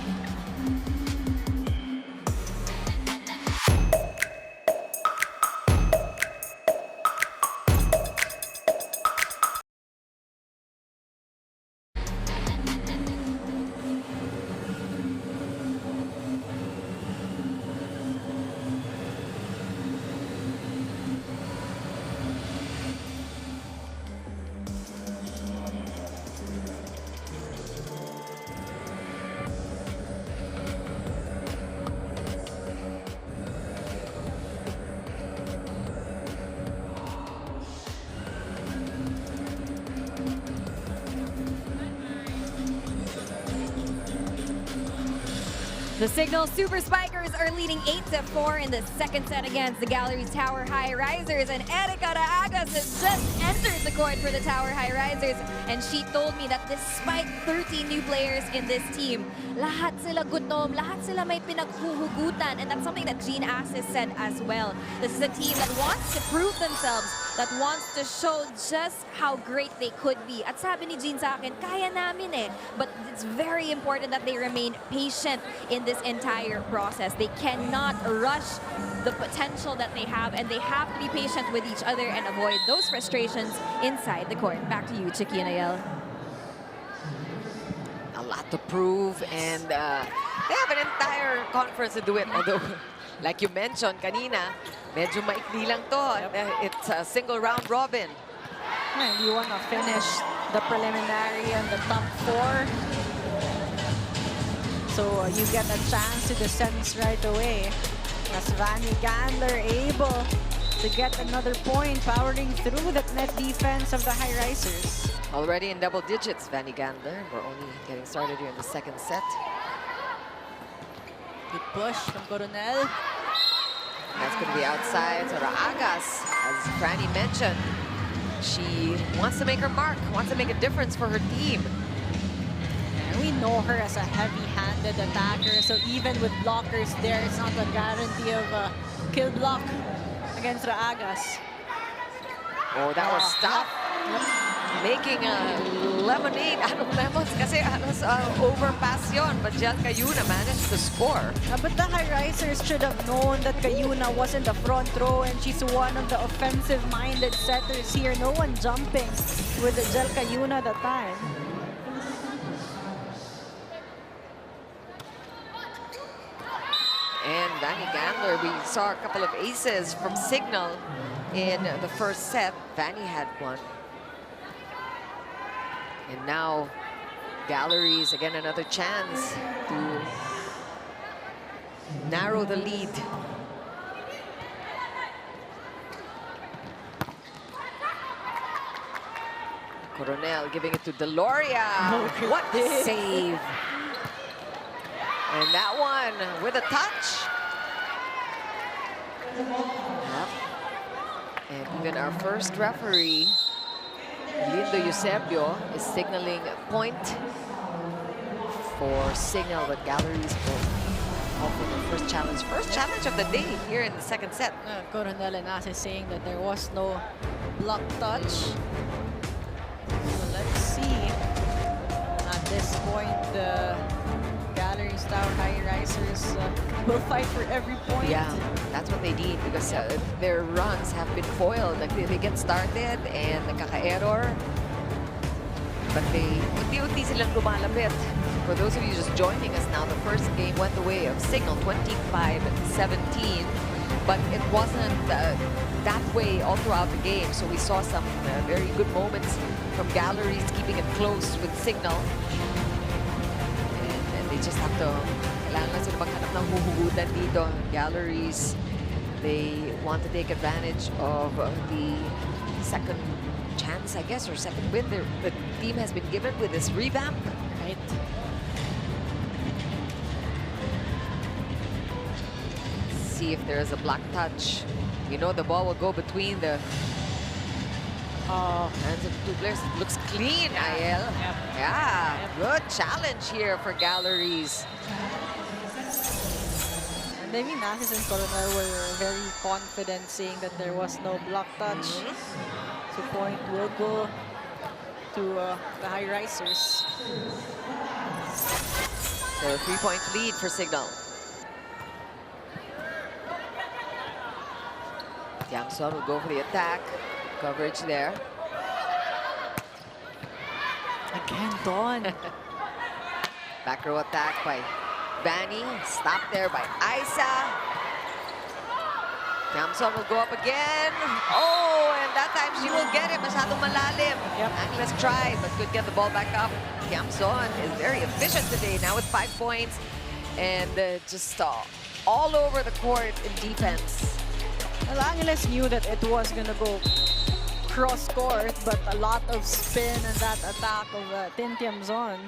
The Signal Super Spikers are leading 8-4 in the second set against the Galleries Tower Highrisers, and Erica Raagas has just entered the court for the Tower Highrisers, and she told me that despite 13 new players in this team, lahat sila gutom, lahat sila may pinaghuhugutan, and that's something that Jean Assis said as well. This is a team that wants to prove themselves, that wants to show just how great they could be. At sabi ni Jean sa akin, kaya namin eh. But it's very important that they remain patient in this entire process. They cannot rush the potential that they have, and they have to be patient with each other and avoid those frustrations inside the court. Back to you, Chicky and Ayel. A lot to prove, and they have an entire conference to do it. Although, like you mentioned kanina, medyo maikli lang to. It's a single round robin. And you want to finish the preliminary and the top 4. So you get a chance to descend right away. As Vanny Gandler able to get another point, powering through the net defense of the Highrisers. Already in double digits, Vanny Gandler. We're only getting started here in the second set. Good push from Coronel. That's going to be outside. So Raagas, as Franny mentioned, she wants to make her mark, wants to make a difference for her team. And we know her as a heavy-handed attacker, so even with blockers there, it's not a guarantee of a kill block against Raagas. Oh, that was tough. Making a lemonade out of lemons kasi halos overpass yun. But Jel Cayuna managed to score. But the Highrisers should have known that Cayuna was in the front row, and she's one of the offensive-minded setters here. No one jumping with the Jel Cayuna at the time. And Vanny Gandler, we saw a couple of aces from Signal in the first set. Vanny had one. And now, Galleries, again, another chance to narrow the lead. Coronel giving it to Deloria. What a save. And that one with a touch. Yep. And even our first referee, Lindo Eusebio, is signaling a point for Signal, but Galleries will offer the first challenge. First challenge of the day here in the second set. Coronel and As is saying that there was no block touch. So let's see. At this point, the Galleries Tower Highrisers will fight for every point. Yeah, that's what they need because their runs have been foiled. Like they get started and nakaka-error. But unti-unti silang lumalapit. For those of you just joining us now, the first game went the way of Signal, 25-17. But it wasn't that way all throughout the game. So we saw some very good moments from Galleries keeping it close with Signal. And they just have to, kailangan sila maghanap ng huhugutan dito. Galleries, they want to take advantage of the second chance, I guess, or second win the team has been given with this revamp. Right. See if there is a block touch. You know the ball will go between the hands of the two players. It looks clean, Ayel. Yep. Yeah, good challenge here for Galleries. Maybe Nasis and Coronel were very confident saying that there was no block touch. So point will go to the Highrisers. So a 3-point lead for Signal. Yangson will go for the attack. Coverage there. Again, Dawn. Back row attack by Vanny. Stopped there by Isa. Yamson will go up again. Oh, and that time she will get it. Masyadong malalim. Angles tried, but could get the ball back up. Yamson is very efficient today, now with 5 points. And just all over the court in defense. Well, Angeles knew that it was going to go cross-court, but a lot of spin and that attack of Tin Tiamzon.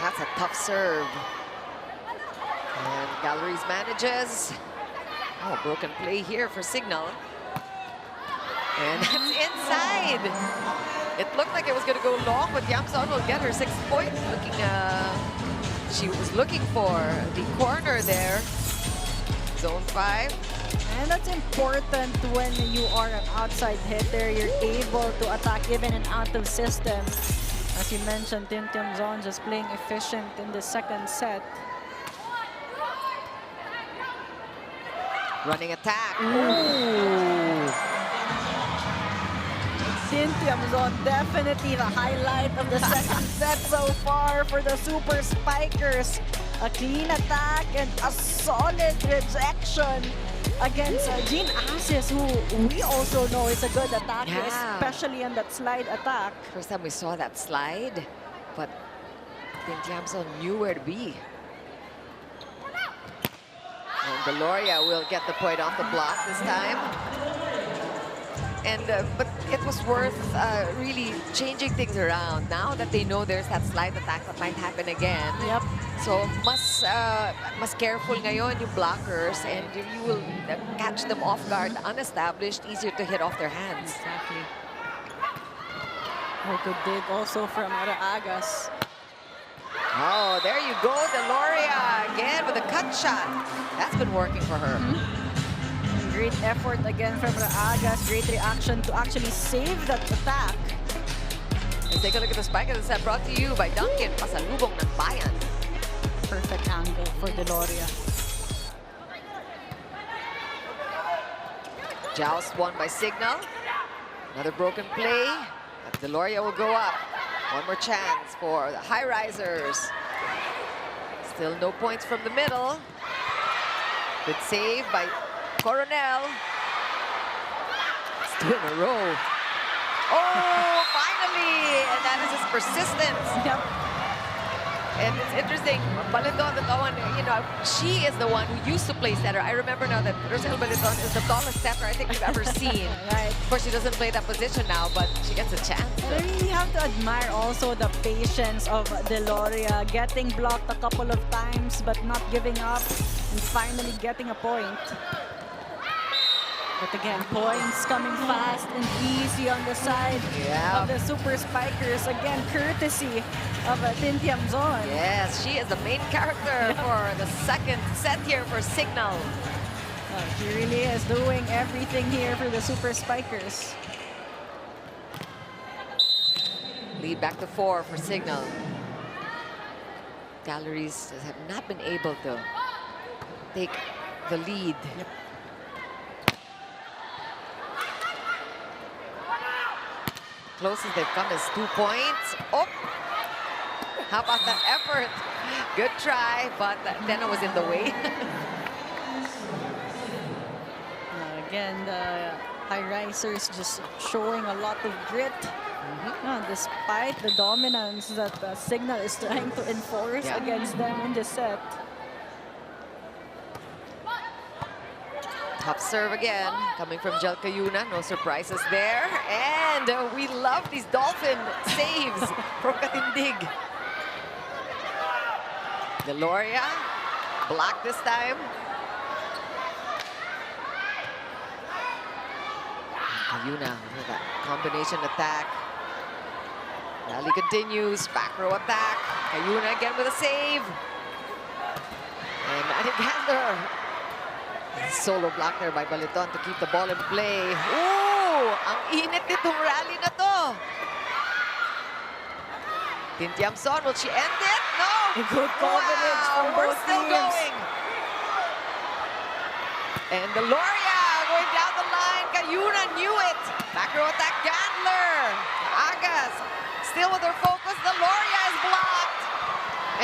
That's a tough serve. And Galleries manages. Oh, broken play here for Signal. And that's inside. It looked like it was going to go long, but Yamson will get her 6th point. She was looking for the corner there. Zone 5. And that's important when you are an outside hitter. You're able to attack even an out of system. As you mentioned, Tin Tiamzon just playing efficient in the 2nd set. Running attack. Ooh. Tin Tiamzon definitely the highlight of the 2nd set so far for the Super Spikers. A clean attack and a solid rejection against Jean Asis, who we also know is a good attacker, especially on that slide attack. First time we saw that slide, but Tin Tiamzon knew where to be. And Galoria will get the point off the block this time. And but it was worth really changing things around. Now that they know there's that slide attack that might happen again. Yep. So mas careful ngayon yung blockers, and you will catch them off guard, unestablished, easier to hit off their hands. Exactly. Oh, good dig also from Agas. Oh, there you go, Deloria again with a cut shot. That's been working for her. Great effort again from Agas. Great reaction to actually save that attack. Let's take a look at the spike of the set brought to you by Duncan. Pasalubong ng bayan. Perfect angle for Deloria. Joust won by Signal. Another broken play. But Deloria will go up. One more chance for the Highrisers. Still no points from the middle. Good save by Coronel. It's 2 in a row. Oh, finally! And that is his persistence. Yep. And it's interesting, Baliton, you know, she is the one who used to play center. I remember now that Rosel Baliton is the tallest center I think we've ever seen. Right. Of course, she doesn't play that position now, but she gets a chance. I really have to admire also the patience of Deloria, getting blocked a couple of times but not giving up and finally getting a point. But again, points coming fast and easy on the side of the Super Spikers. Again, courtesy of Tin Tiamzon. Yes, she is the main character for the 2nd set here for Signal. She really is doing everything here for the Super Spikers. Lead back to 4 for Signal. Galleries have not been able to take the lead. Yep. Closest they've come is 2 points. Oh! How about that effort? Good try, but Dena was in the way. Again, the Highrisers just showing a lot of grit. Despite the dominance that Signal is trying to enforce against them in this set. Tough serve again, coming from Jel Cayuna. No surprises there. And we love these dolphin saves from Katindig. Deloria, blocked this time. Cayuna with that combination attack. Rally continues, back row attack. Kayuna again with a save. And Alexander. Solo block there by Baliton to keep the ball in play. Ooh! Ang init nitong rally na to. Tintiamson, will she end it? No! Good coverage from We're both still teams. going. And Deloria going down the line. Kayuna knew it. Back row attack, Gandler. Agas still with her focus. Deloria is blocked.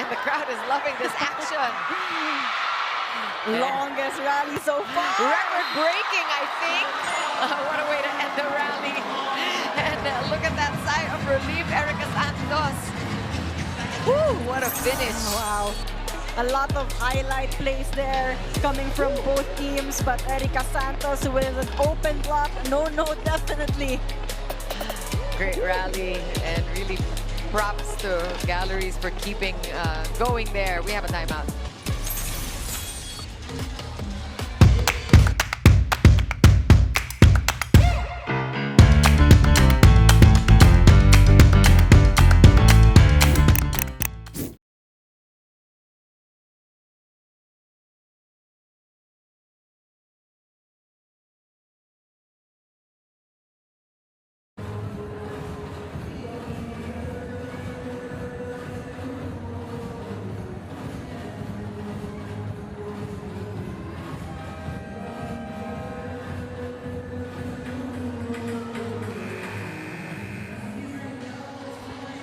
And the crowd is loving this action. Longest rally so far. Record-breaking, I think. What a way to end the rally. And look at that sigh of relief, Erica Santos. Woo, what a finish. Wow. A lot of highlight plays there coming from both teams, but Erica Santos with an open block. No, definitely. Great rally, and really props to Galleries for keeping going there. We have a timeout.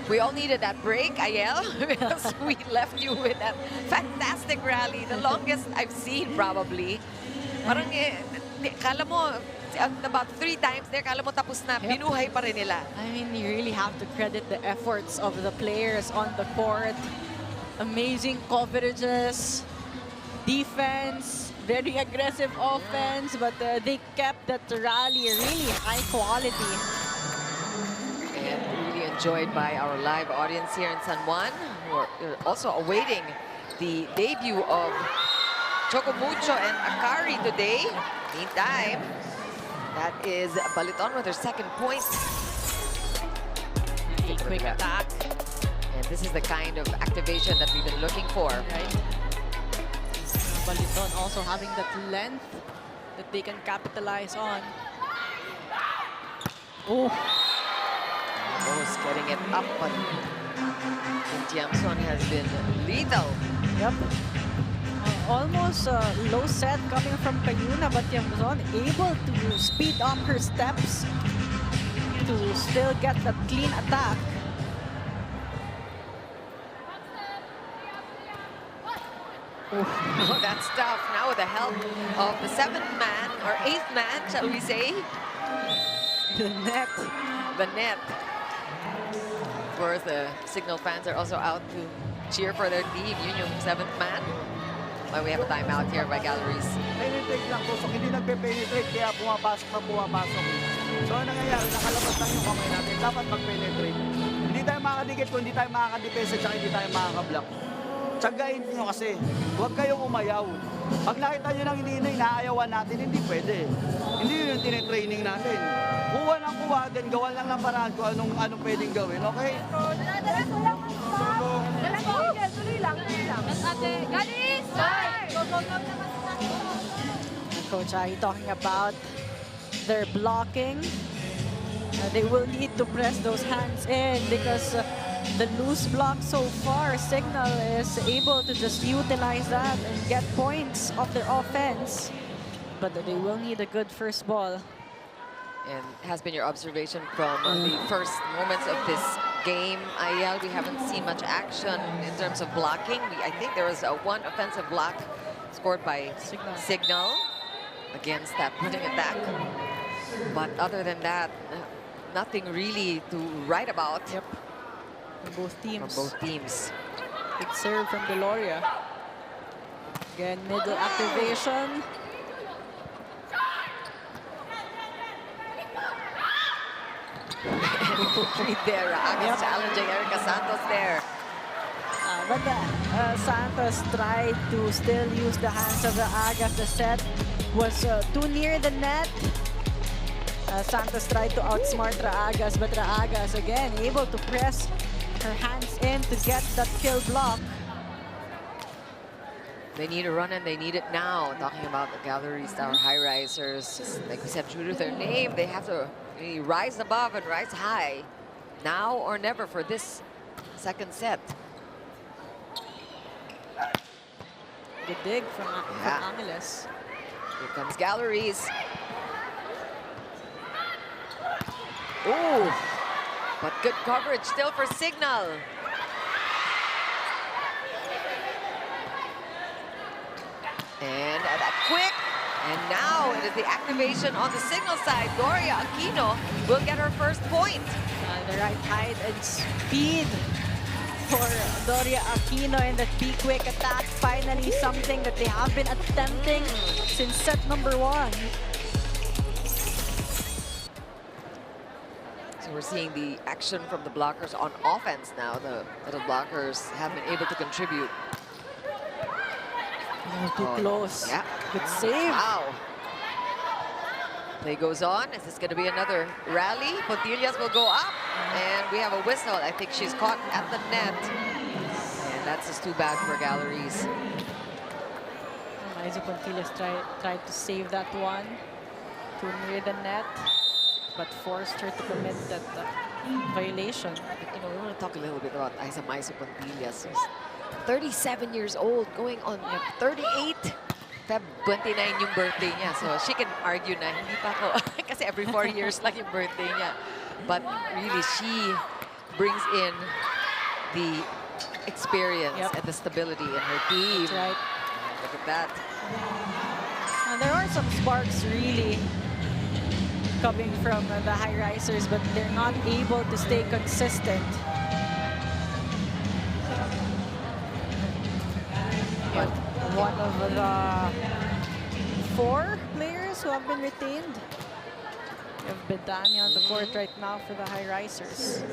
We all needed that break, Ayel, because we left you with that fantastic rally, the longest I've seen probably. Parang kala mo, about 3 times there, kala mo tapos na, binuhay pa rin nila. I mean, you really have to credit the efforts of the players on the court. Amazing coverages, defense, very aggressive offense, but they kept that rally really high quality. And really enjoyed by our live audience here in San Juan, who are also awaiting the debut of Chocomucho and Akari today. Meantime, that is Baliton with her second point. A quick attack. And this is the kind of activation that we've been looking for. Right. Baliton also having that length that they can capitalize on. Oh. Almost getting it up, but Tiamson has been lethal. Yep. Almost low set coming from Kayuna, but Tiamson able to speed up her steps to still get that clean attack. Oh, that's tough. Now with the help of the 7th man, or 8th man, shall we say? The net. The net. Of course, the Signal fans are also out to cheer for their team. Yun yung 7th man. But we have a timeout here by Galleries. Penetrate lang po. So, hindi nagpe-penetrate, kaya pumapasok na pumapasok. So, ano nangyayari? Nakalabas lang yung kamay natin. Dapat mag-penetrate. Hindi tayo makakadikit kung hindi tayo makakadepensa at hindi tayo makakablock. Tsagain nyo kasi. Huwag kayong umayaw. Pag nakita nyo ng hindi inaayawan natin, hindi pwede. Hindi yun yung tinetraining natin. Kuha ng kuha din, gawan lang ng paraan kung anong pwedeng gawin, okay? Coach Ai talking about their blocking. They will need to press those hands in because the loose block so far, Signal is able to just utilize that and get points off their offense. But they will need a good first ball. And has been your observation from the first moments of this game, Ayel? We haven't seen much action in terms of blocking. I think there was one offensive block scored by Signal against that putting attack. But other than that, nothing really to write about. Yep. From both teams. From both teams. Good serve from Deloria. Again, middle activation. Treat there. Agas challenging Erica Santos there. But Santos tried to still use the hands of the Agas. The set was too near the net. Santos tried to outsmart Raagas, but Raagas again able to press her hands in to get that kill block. They need a run and they need it now. Talking about the Galleries, our Highrisers, just like we said, true to their name, they have to really rise above and rise high. Now or never for this second set. Good dig from Angeles. Here comes Galleries. Ooh, but good coverage still for Signal. And that quick. And now it is the activation on the Signal side. Doria Aquino will get her first point. The right height and speed for Doria Aquino in that Be Quick attack. Finally something that they have been attempting since set number 1. So we're seeing the action from the blockers on offense now. The little blockers have been able to contribute. Too close. Yeah. Good save. Wow. Play goes on. Is this going to be another rally? Pontillas will go up. And we have a whistle. I think she's caught at the net. And that's just too bad for Galleries. Maisie Pontillas tried to save that one too near the net, but forced her to commit that violation. You know, we want to talk a little bit about Isa Maisie Pontillas. She's 37 years old, going on 38. Feb 29 yung birthday niya. So she can argue na hindi pa ako kasi every 4 years lang yung birthday niya. But really, she brings in the experience and the stability in her team. That's right. Look at that. There are some sparks really coming from the Highrisers, but they're not able to stay consistent. But one of the 4 players who have been retained. We have Bedania on the court right now for the Highrisers.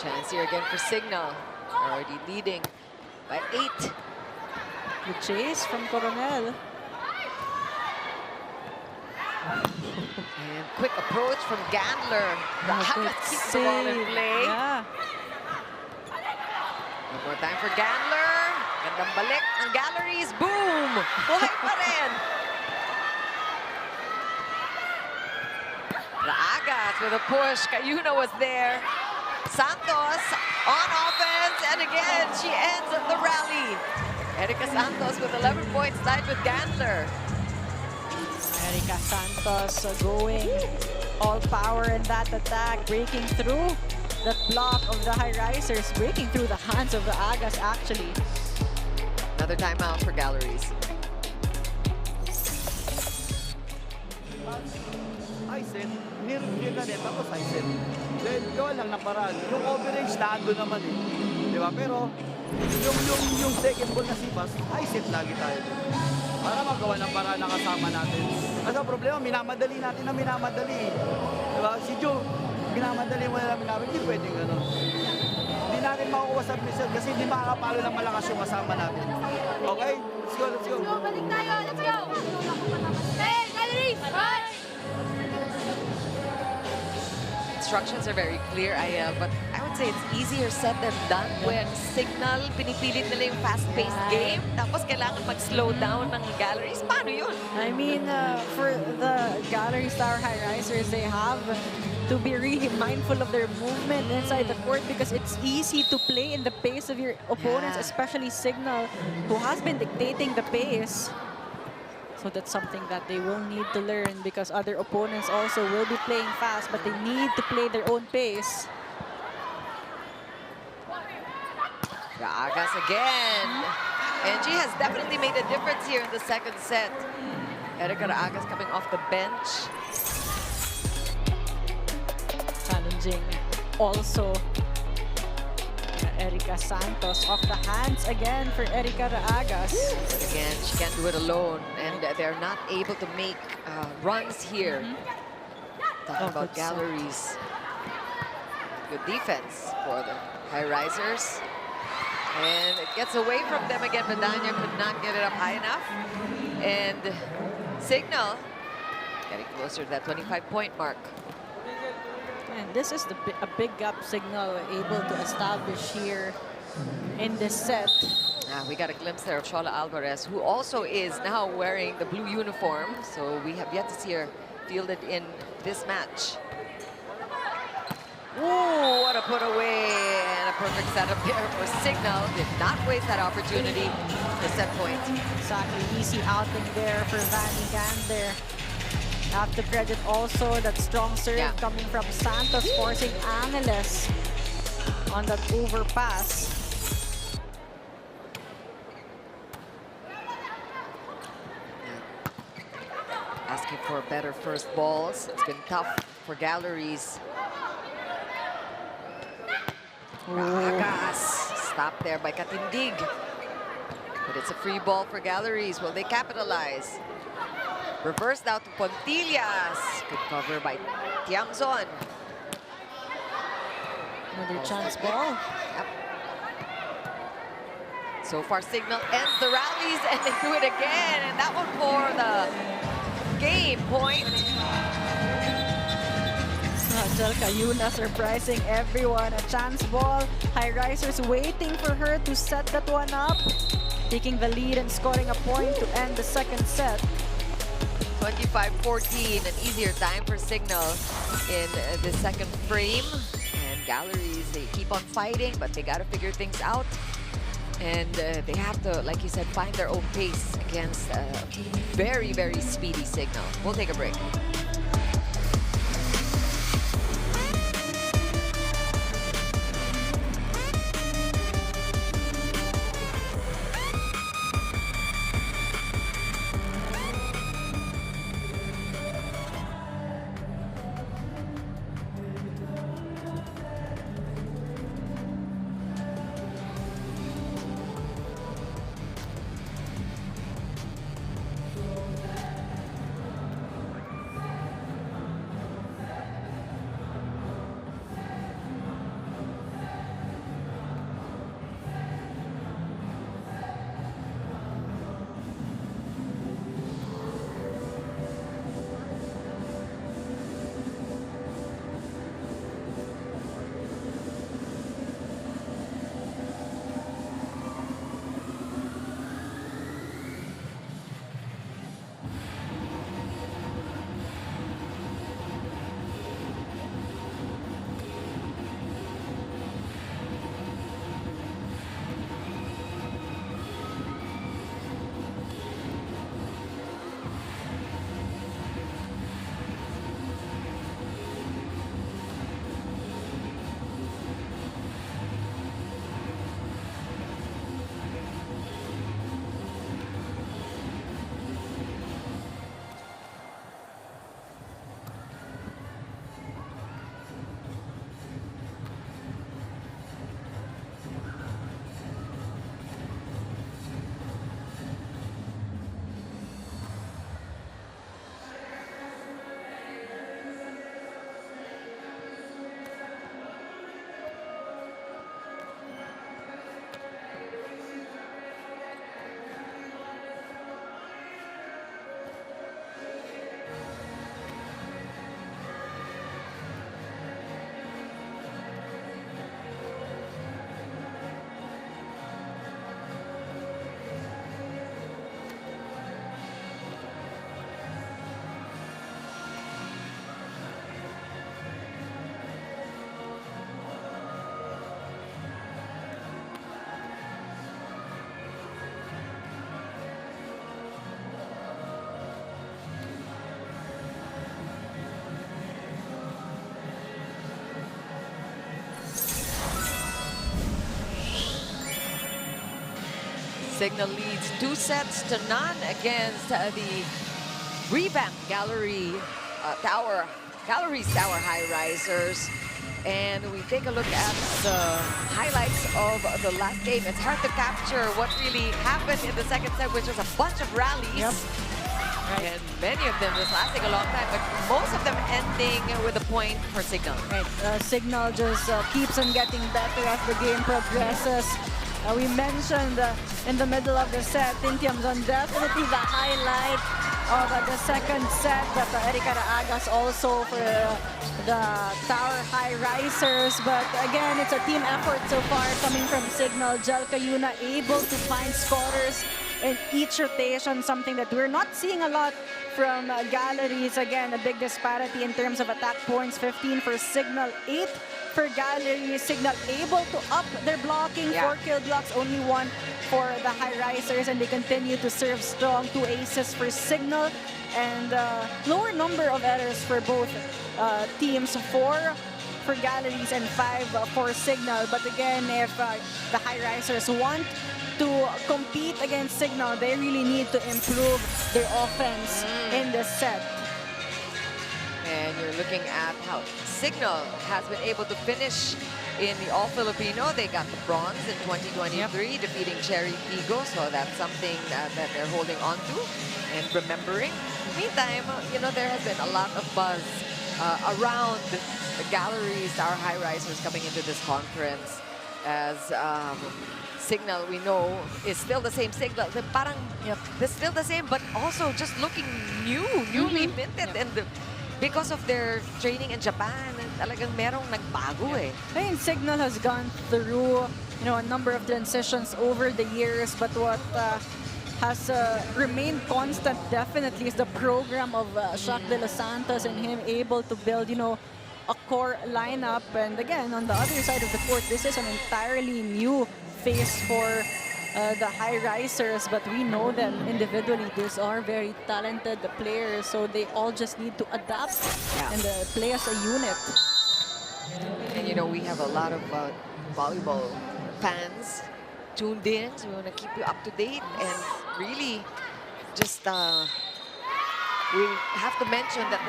Chance here again for Signal. Already leading by 8. Good chase from Coronel. And quick approach from Gandler. The keeps the ball in play. Yeah. One more time for Gandler. Gandang balik ng Galleries. Boom! Buhay pa rin. Raagas with a push. Cayuna was there. Santos on offense. And again, she ends the rally. Erica Santos with 11 points tied with Gandler. Erica Santos going all power in that attack, breaking through that block of the Highrisers, breaking through the hands of the Agas actually. Another timeout for Galleries. I said, nireview na rin, tapos I said, then gawa lang ng paraan. Yung overage na ando naman eh. Di ba? Pero, yung second ball na sibas, I said lagi tayo. Para magawa ng paraan na kasama natin. Kasi ang problema, minamadali natin na minamadali. Di ba? Si Joe, minamadali mo na namin, hindi pwedeng gano'n. Hindi natin makukuha sa mission kasi hindi makakapalo ng malakas yung kasama natin. Okay? Let's go, let's go. Balik tayo, let's go! Hey, Galleries! Right! Instructions are very clear, Ayel, but I would say it's easier said than done when Signal, pinipilit nila yung fast-paced game, tapos kailangan mag-slow down ng Galleries. Paano yun? I mean, for the Galleries Star Highrisers, they have to be really mindful of their movement inside the court because it's easy to play in the pace of your opponents, especially Signal, who has been dictating the pace. So that's something that they will need to learn because other opponents also will be playing fast, but they need to play their own pace. Raagas again. And she has definitely made a difference here in the second set. Erica Raagas coming off the bench. Challenging also Erica Santos off the hands again for Erica Raagas. Again, she can't do it alone, and they're not able to make runs here. Talking about Galleries. Good defense for the Highrisers. And it gets away from them again, but Danya could not get it up high enough. And Signal getting closer to that 25-point mark. And this is a big gap Signal able to establish here in this set. We got a glimpse there of Shola Alvarez, who also is now wearing the blue uniform. So we have yet to see her fielded in this match. Ooh, what a put away and a perfect setup there for Signal. Did not waste that opportunity to set point. Exactly, easy outing there for Vanny Gander. Have to credit also that strong serve coming from Santos, forcing Angeles on that overpass. Asking for better first balls. It's been tough for Galleries. Ragas. Stopped there by Katindig. But it's a free ball for Galleries. Will they capitalize? Reversed out to Pontillas. Good cover by Tiangzon. Another chance ball. Yep. So far, Signal ends the rallies and they do it again. And that one for the game point. Angelica Yuna surprising everyone. A chance ball. Highrisers waiting for her to set that one up. Taking the lead and scoring a point to end the second set. 25-14, an easier time for Signal in the second frame. And Galleries, they keep on fighting, but they got to figure things out. And they have to, like you said, find their own pace against very, very speedy Signal. We'll take a break. Signal leads 2-0 against the revamped Galleries Tower Highrisers. And we take a look at the highlights of the last game. It's hard to capture what really happened in the second set, which was a bunch of rallies. Yep. And many of them just lasting a long time, but most of them ending with a point for Signal. Right. Signal just keeps on getting better as the game progresses. We mentioned in the middle of the set, Tintiam's definitely the highlight of the second set, but Erika Raagas also for the Tower Highrisers. But again, it's a team effort so far coming from Signal. Jelka Yuna able to find scorers in each rotation, something that we're not seeing a lot from Galleries. Again, a big disparity in terms of attack points, 15 for Signal, 8 for Galleries. Signal able to up their blocking, 4 kill blocks, only 1 for the Highrisers, and they continue to serve strong. 2 aces for Signal, and lower number of errors for both teams, 4 for Galleries and 5 for Signal. But again, if the Highrisers want to compete against Signal, they really need to improve their offense in this set. And you're looking at how Signal has been able to finish in the All-Filipino. They got the bronze in 2023, defeating Cherry Pigo. So that's something that they're holding on to and remembering. Meantime, you know, there has been a lot of buzz around the Galleries, our Highrisers coming into this conference, as Signal, we know, is still the same Signal. Parang, they're still the same, but also just looking newly minted. And because of their training in Japan, talagang merong nagbago eh. I mean, Signal has gone through, you know, a number of transitions over the years, but what has remained constant definitely is the program of Jacques de los Santos and him able to build, you know, a core lineup. And again, on the other side of the court, this is an entirely new phase for the Highrisers, but we know them individually. These are very talented players, so they all just need to adapt and play as a unit. And you know, we have a lot of volleyball fans tuned in, so we want to keep you up to date. And really just we have to mention that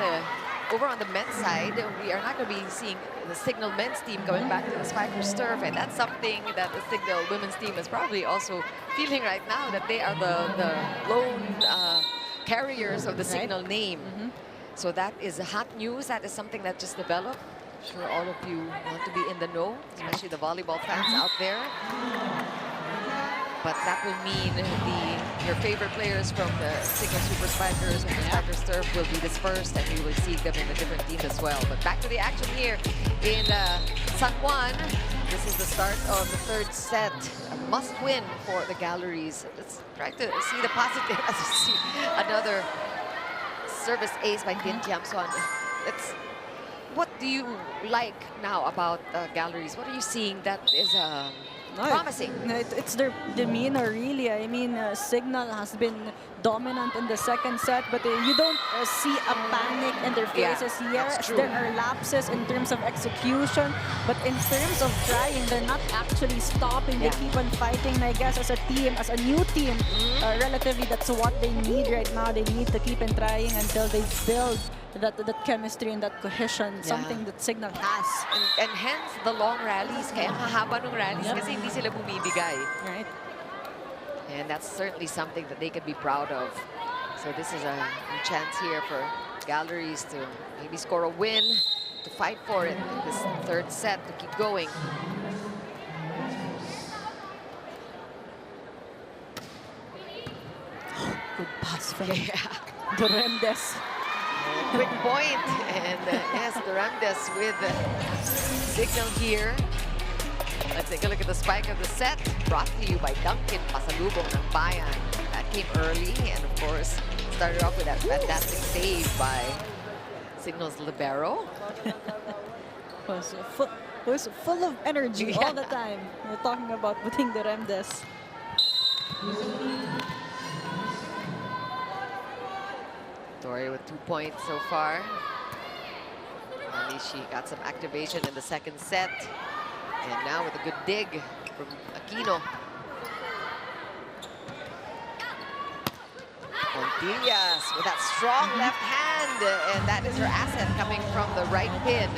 over on the men's side, we are not going to be seeing the Signal men's team coming back to the Spikers turf, and that's something that the Signal women's team is probably also feeling right now, that they are the lone carriers of the Signal name. So that is hot news. That is something that just developed. I'm sure all of you want to be in the know, especially the volleyball fans out there. But that will mean your favorite players from the Signal Super Spikers and the Spikers turf will be dispersed, and we will see them in a different team as well. But back to the action here in San Juan. This is the start of the third set. A must-win for the Galleries. Let's try to see the positive as we see another service ace by Tintiam. So what do you like now about Galleries? What are you seeing that is promising? It's their demeanor, really. I mean, Signal has been dominant in the second set, but you don't see a panic in their faces here. There are lapses in terms of execution, but in terms of trying, they're not actually stopping. They keep on fighting. And I guess as a team, as a new team, relatively, that's what they need right now. They need to keep on trying until they build that chemistry and that cohesion, something that Signal has. And hence the long rallies. Kaya mahaba ng rallies kasi hindi sila bumibigay. Right. And that's certainly something that they can be proud of. So this is a chance here for Galleries to maybe score a win, to fight for it in this third set, to keep going. Good pass from Dorendes. Quick point, and yes, Dorandes with Signal here. Let's take a look at the spike of the set, brought to you by Duncan Pasalubong ng Bayan. That came early, and of course, started off with that fantastic save by Signal's libero. was full of energy all the time. We're talking about putting Dorendes. Doria with 2 points so far. She got some activation in the second set. And now with a good dig from Aquino. Montillas with that strong left hand. And that is her asset coming from the right pin.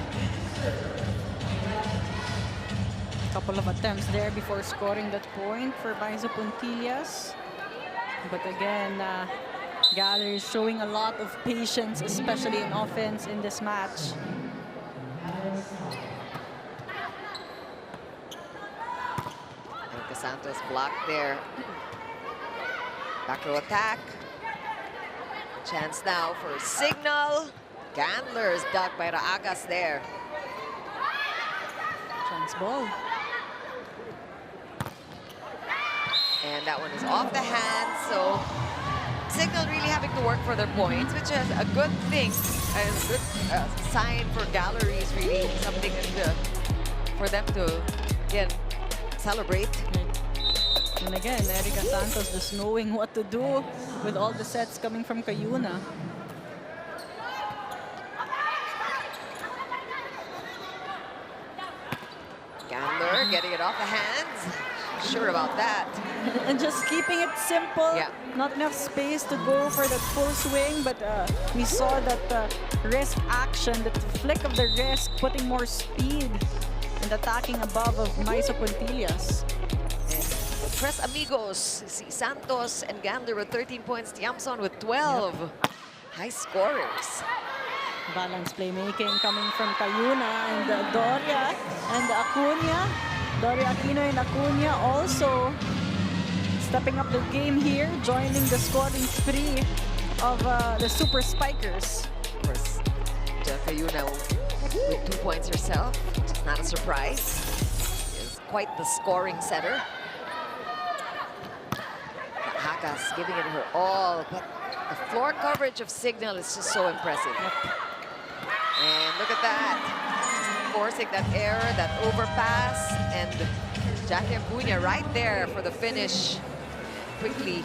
Couple of attempts there before scoring that point for Baiza Puntillas. But again, Galleries showing a lot of patience, especially in offense in this match. And the Santos blocked there. Back row attack. Chance now for Signal. Gandlers dug by Raagas there. Chance ball. And that one is off the hand, so Signal really having to work for their points, which is a good thing, a good sign for Galleries, really, something for them to, again, celebrate. And again, Erica Santos just knowing what to do with all the sets coming from Cayuna. Gandler getting it off the hands. Sure about that. And just keeping it simple. Yeah. Not enough space to go for the full swing, but we saw that wrist action, the flick of the wrist, putting more speed and attacking above of Maisa Puntillas. And the Tres Amigos, si Santos and Gandler with 13 points, Tiamson with 12. Yep. High scorers. Balance playmaking coming from Cayuna and Doria and Acuna. Doria Aquino and Acuna also stepping up the game here, joining the scoring spree of the Super Spikers. Of course, Cayuna with 2 points herself, which is not a surprise. Is quite the scoring setter. Hagas giving it her all, but the floor coverage of Signal is just so impressive. Yep. And look at that. Forcing that error, that overpass, and Jackie Acuña right there for the finish. Quickly,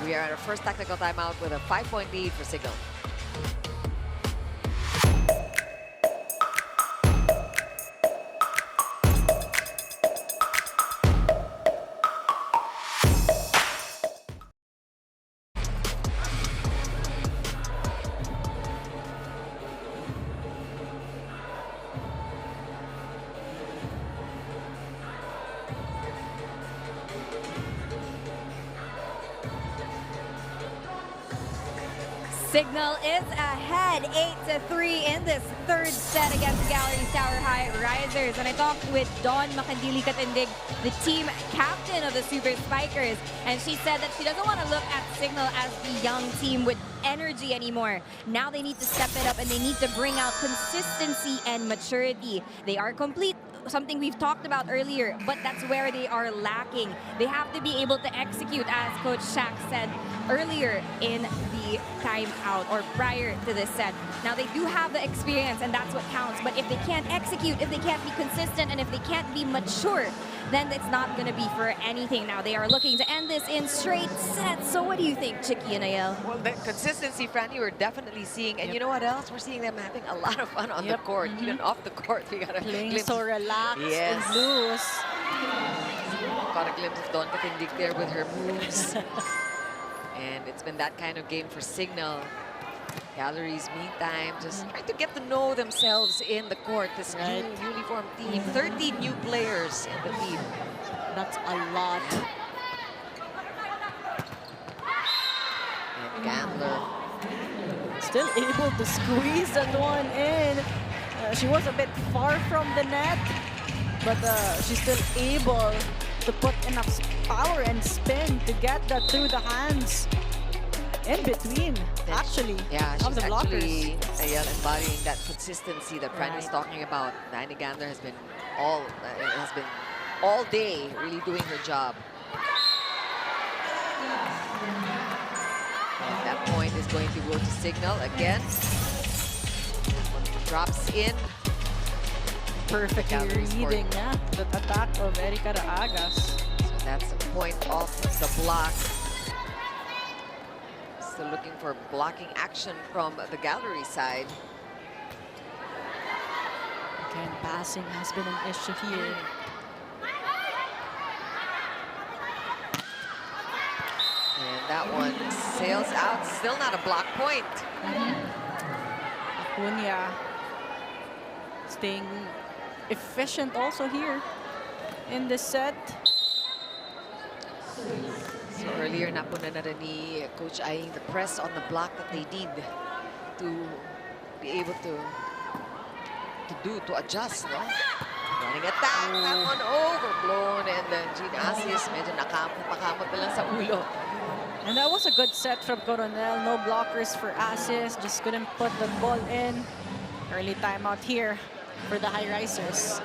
we are at our first technical timeout with a 5-point lead for Signal. Signal is ahead 8-3 in this third set against the Galleries Tower Highrisers. And I talked with Dawn Makandili Katindig, the team captain of the Super Spikers, and she said that she doesn't want to look at Signal as the young team with energy anymore. Now they need to step it up and they need to bring out consistency and maturity. They are complete, something we've talked about earlier, but that's where they are lacking. They have to be able to execute, as Coach Shaq said earlier in the timeout or prior to this set. Now they do have the experience and that's what counts, but if they can't execute, if they can't be consistent, and if they can't be mature, then it's not going to be for anything. Now they are looking to end this in straight sets. So what do you think, Chicky and Ayel? Well, the consistency, Franny, we're definitely seeing. And you know what else? We're seeing them having a lot of fun on the court. Even off the court, we got a Playing glimpse. so relaxed and loose. Got a glimpse of Dawn Katindig there with her moves. And it's been that kind of game for Signal. Galleries, meantime, just trying to get to know themselves in the court. This newly formed team, 13 new players in the team. That's a lot. And Gandler. Still able to squeeze that one in. She was a bit far from the net, but she's still able to put enough power and spin to get that through the hands. In between, actually, yeah, she's of the blockers. actually embodying that consistency that Franny was talking about. Danny Gandler has been all day really doing her job. And that point is going to go to Signal again. Drops in. Perfectly reading, the attack of Erica Raagas. So that's a point off the block. Still looking for blocking action from the Gallery side. Again, passing has been an issue here. And that one sails out. Still not a block point. Acuna staying efficient also here in this set. So earlier, napuna na rin ni Coach Aying the press on the block that they need to be able to adjust, no? Running attack, that one overblown, and then Jean Asis medyo nakamot na lang sa ulo. And that was a good set from Coronel. No blockers for Asis. Just couldn't put the ball in. Early timeout here for the Highrisers.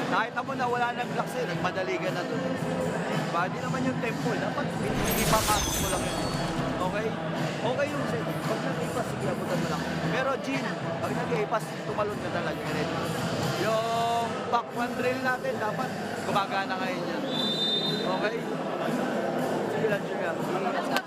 Nakita mo na wala nang blocks eh, nagmadali ka na doon. Diba? Di naman yung tempo, dapat ipapasok mo lang yun. Okay? Okay yung set. Pag nag-ipas, sige, abutan mo lang. Pero Jean, pag nag-ipas, tumalon ka talaga. Yung back one drill natin, dapat gumagana ngayon yan. Okay? Sige lang, sige. Let's go.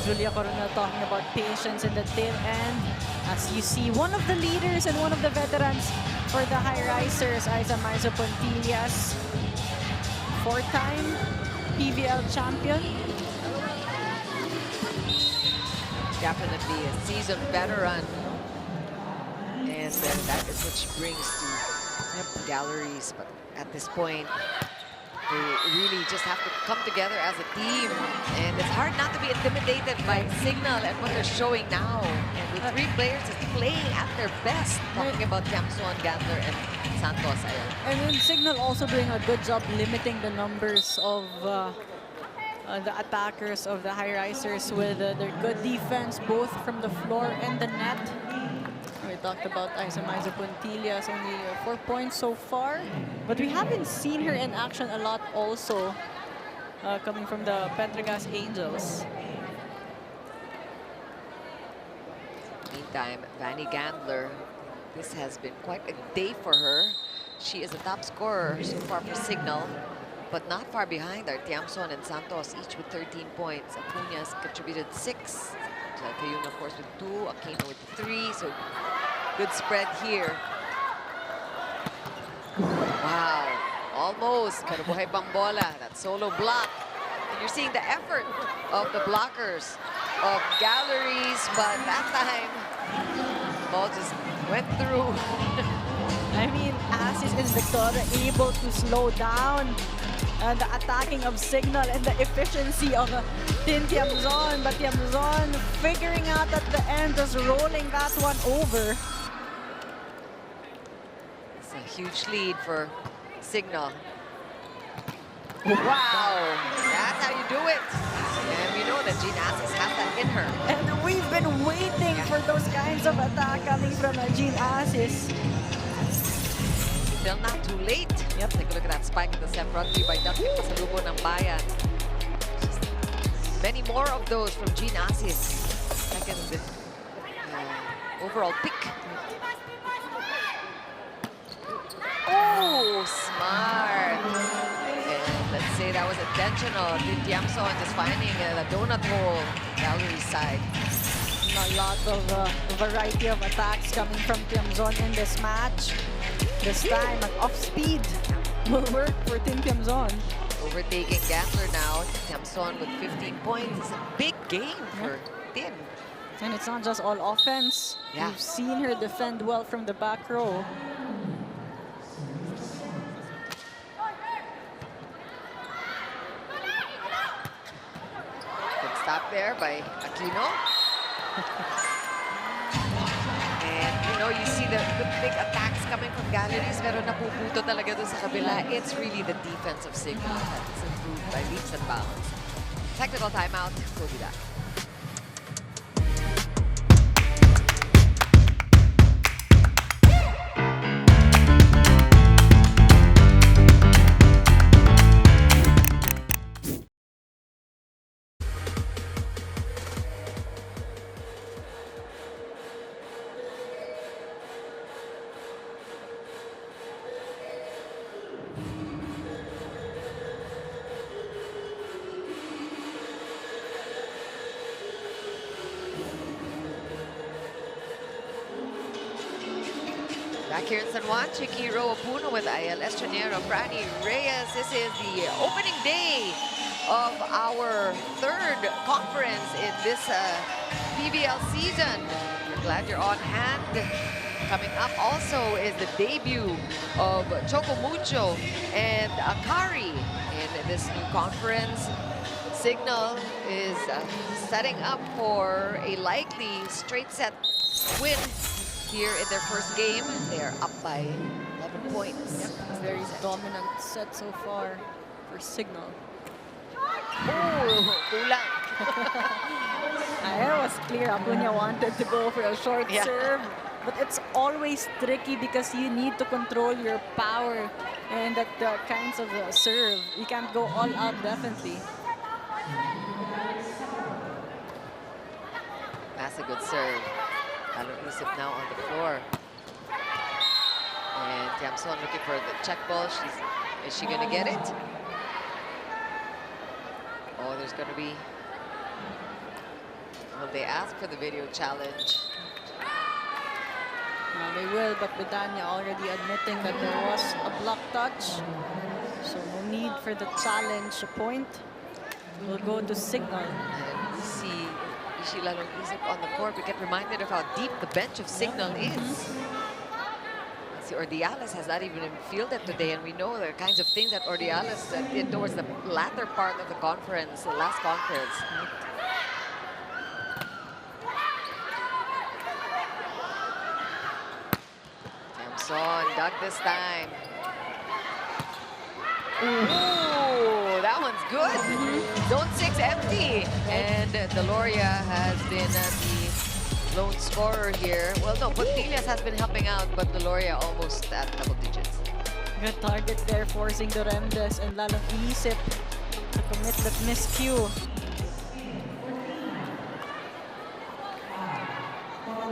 Julia Coronel talking about patience in the tail end. As you see, one of the leaders and one of the veterans for the Highrisers, Isa Maizo Pontillas, four-time PVL champion. Definitely a seasoned veteran. And then that is what she brings to galleries. But at this point, they really just have to come together as a team. And it's hard not to be intimidated by Signal and what they're showing now. And with three players just playing at their best. Talking about Tiamson, Gandler, and Santos. And then Signal also doing a good job limiting the numbers of the attackers of the Highrisers with their good defense, both from the floor and the net. We talked about Isa Maizo Pontillas, only 4 points so far. But we haven't seen her in action a lot also, coming from the Petragas Angels. Meantime, Vanny Gandler, this has been quite a day for her. She is the top scorer so far for Signal, but not far behind are Tiamson and Santos, each with 13 points. Acuña's contributed 6. Cayuna, of course, with 2. Aquino with 3. So good spread here. Wow, almost. Pero buhay pang bola. That solo block. And you're seeing the effort of the blockers of galleries, but that time, the ball just went through. I mean, Asis and Victoria able to slow down the attacking of Signal and the efficiency of Tiamson. But Tiamson figuring out at the end, just rolling that one over. It's a huge lead for Signal. Wow, that's how you do it. And we know that Jean Asis has that in her. And we've been waiting for those kinds of attack coming from Jean Asis. Still not too late. Yep, take a look at that spike at the set brought to you by Duncan Pasalubong ng Bayan. Many more of those from Jean Asis. Second overall pick. Oh, smart. And let's say that was intentional. Tiamson just finding a donut hole gallery side. A lot of variety of attacks coming from Tiamson in this match. This time, an off-speed will work for Tiamson. Overtaking Gandler now. Tiamson with 15 points. It's a big game for Tim. And it's not just all offense. Yeah. We've seen her defend well from the back row. Good stop there by Aquino. And you know, you see the big attacks coming from galleries, pero napuputo talaga dun sa kabila. It's really the defense of Signal that's improved by leaps and bounds. Technical timeout. We'll be back. Back here in San Juan, Chiqui Roapuno with Ayel Estranero, Franny Reyes. This is the opening day of our third conference in this PVL season. We're glad you're on hand. Coming up also is the debut of Choco Mucho and Akari in this new conference. Signal is setting up for a likely straight set win here in their first game. They are up by 11 points. Very dominant set so far for Signal. Oh, kulang. It was clear Acuña wanted to go for a short serve. But it's always tricky because you need to control your power and that kinds of serve. You can't go all out definitely. That's a good serve. Isip now on the floor. And Tiamson looking for the check ball. Is she going to get it? Oh, there's going to be... Well, they asked for the video challenge. They will, but Betania already admitting that there was a block touch. So no need for the challenge point. We'll go to Signal. And we see Ishi lalong isip on the court. We get reminded of how deep the bench of Signal is. See, Ordiales has not even been fielded today, and we know the kinds of things that Ordiales did towards the latter part of the conference, the last conference. Tiamson dug this time. Ooh, that one's good. Zone 6 empty. And Deloria has been the lone scorer here. Well, no, Pontillas has been helping out, but Deloria almost at double digits. Good target there, forcing Doremdes and lalong iisip to commit that miscue.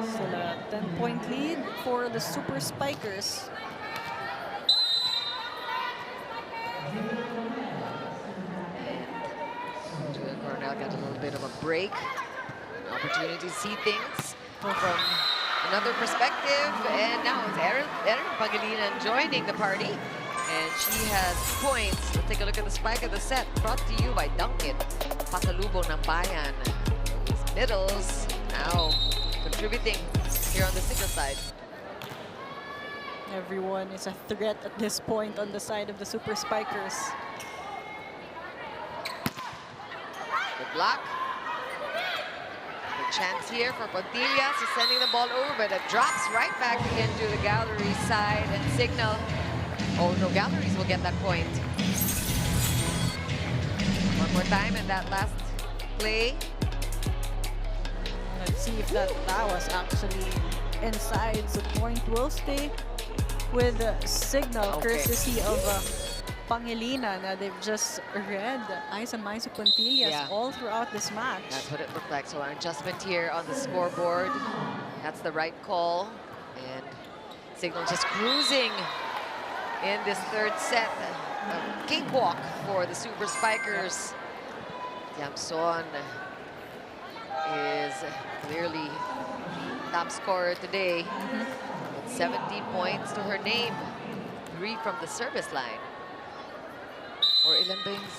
Still a 10-point lead for the Super Spikers. Cornell got a little bit of a break. An opportunity to see things from another perspective. And now it's Erin Pangilinan joining the party. And she has points. Let's take a look at the spike of the set. Brought to you by Dunkit. Pasalubong ng Bayan. These middles now contributing here on the Signal side. Everyone is a threat at this point on the side of the Super Spikers. Good block. The chance here for Pontillas. He's sending the ball over, but it drops right back into the Galleries side. And Signal. Oh no, Galleries will get that point. One more time in that last play. Let's see if that was actually inside. So point will stay with Signal, courtesy of Pangilinan. They've just read Aisan Maisu Pontillas all throughout this match. That's what it looked like. So an adjustment here on the scoreboard. That's the right call. And Signal just cruising in this third set. A cakewalk for the Super Spikers. Tiamson is clearly top scorer today. With 17 points to her name. 3 from the service line. Or ilan ba yung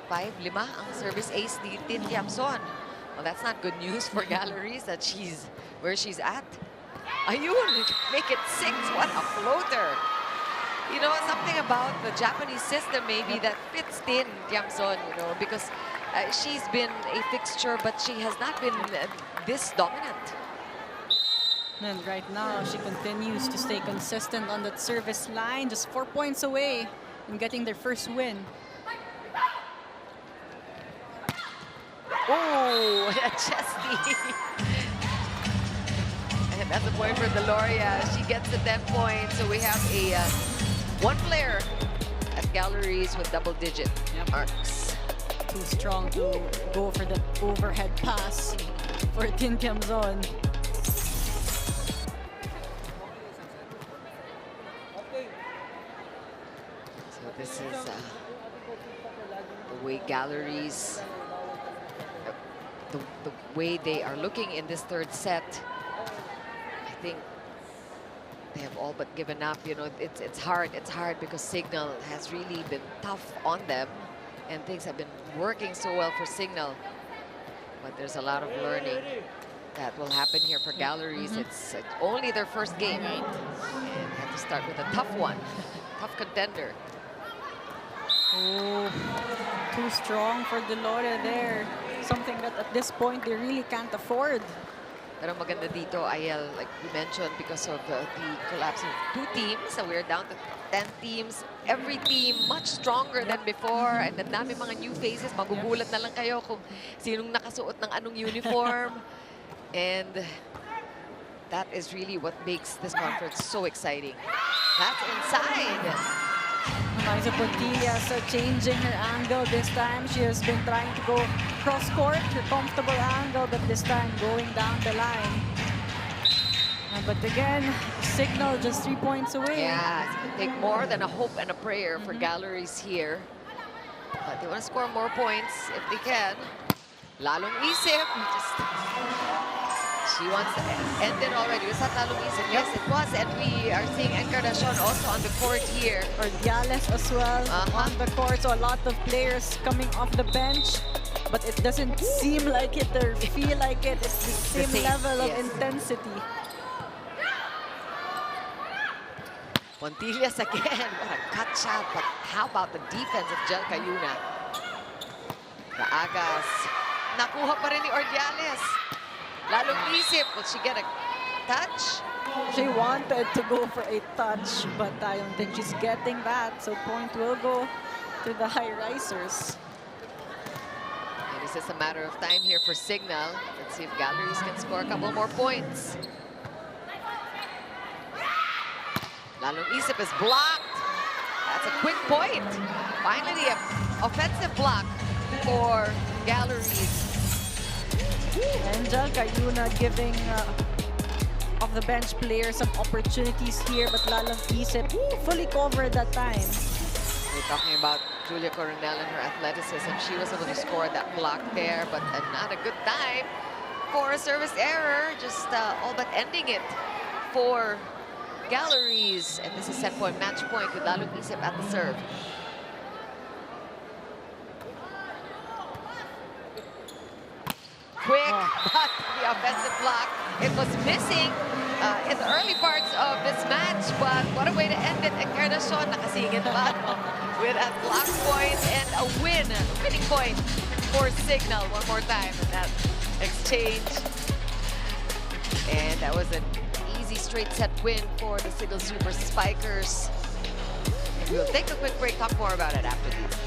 5, 5 ang service ace ni Tiamson. Well, that's not good news for Galleries that she's where she's at. Ayun, make it 6. What a floater. You know, something about the Japanese system maybe that fits in Tiamson, you know, because she's been a fixture, but she has not been this dominant. And right now, she continues to stay consistent on that service line, just 4 points away from getting their first win. Oh, a chesty. And that's a point for Deloria. She gets the 10 points. So we have a one player at Galleries with double-digit marks. Too strong to go for the overhead pass for Tin Tiamson. So this is the way Galleries, the way they are looking in this third set. I think they have all but given up. You know, it's hard because Signal has really been tough on them, and things have been working so well for Signal. But there's a lot of learning that will happen here for Galleries. It's only their first game. And have to start with a tough one. Tough contender. Oh, too strong for Delore there. Something that at this point they really can't afford. Pero maganda dito, Ayel, like we mentioned, because of the collapse of 2 teams, so we're down to 10 teams. Every team much stronger than before, and ang dami mga new faces. Magugulat na lang kayo kung sinong nakasuot ng anong uniform. And that is really what makes this conference so exciting. That's inside. Liza Pontillas changing her angle this time. She has been trying to go cross-court, her comfortable angle, but this time going down the line. But again, Signal just 3 points away. Yeah, it's gonna take more than a hope and a prayer for Galleries here. But they want to score more points if they can. Lalong isip. She wants to end it already. Was that lalong isip? Yes, it was. And we are seeing Encarnacion also on the court here. Ordiales as well on the court. So a lot of players coming off the bench. But it doesn't seem like it or feel like it. It's the same level of intensity. Pontillas again. What a cut shot. But how about the defense of Jel Cayuna? Kaagas. Nakuha pa rin ni Ordiales. Lalong isip. Will she get a touch? She wanted to go for a touch, but I don't think she's getting that. So point will go to the Highrisers. And it's just a matter of time here for Signal. Let's see if Galleries can score a couple more points. Lalong isip is blocked. That's a quick point. Finally, an offensive block for Galleries. Angel Cayuna giving off the bench players some opportunities here, but Lalong Isip fully covered that time. We're talking about Julia Coronel and her athleticism. She was able to score that block there, but not a good time for a service error. Just all but ending it for Galleries. And this is set point, match point with Lalong Isip at the serve. Quick, but the offensive block, it was missing in the early parts of this match, but what a way to end it. Encarnacion nakasingit pa with a block point and a winning point for Signal one more time in that exchange. And that was an easy straight set win for the Signal Super Spikers. And we'll take a quick break, talk more about it after these.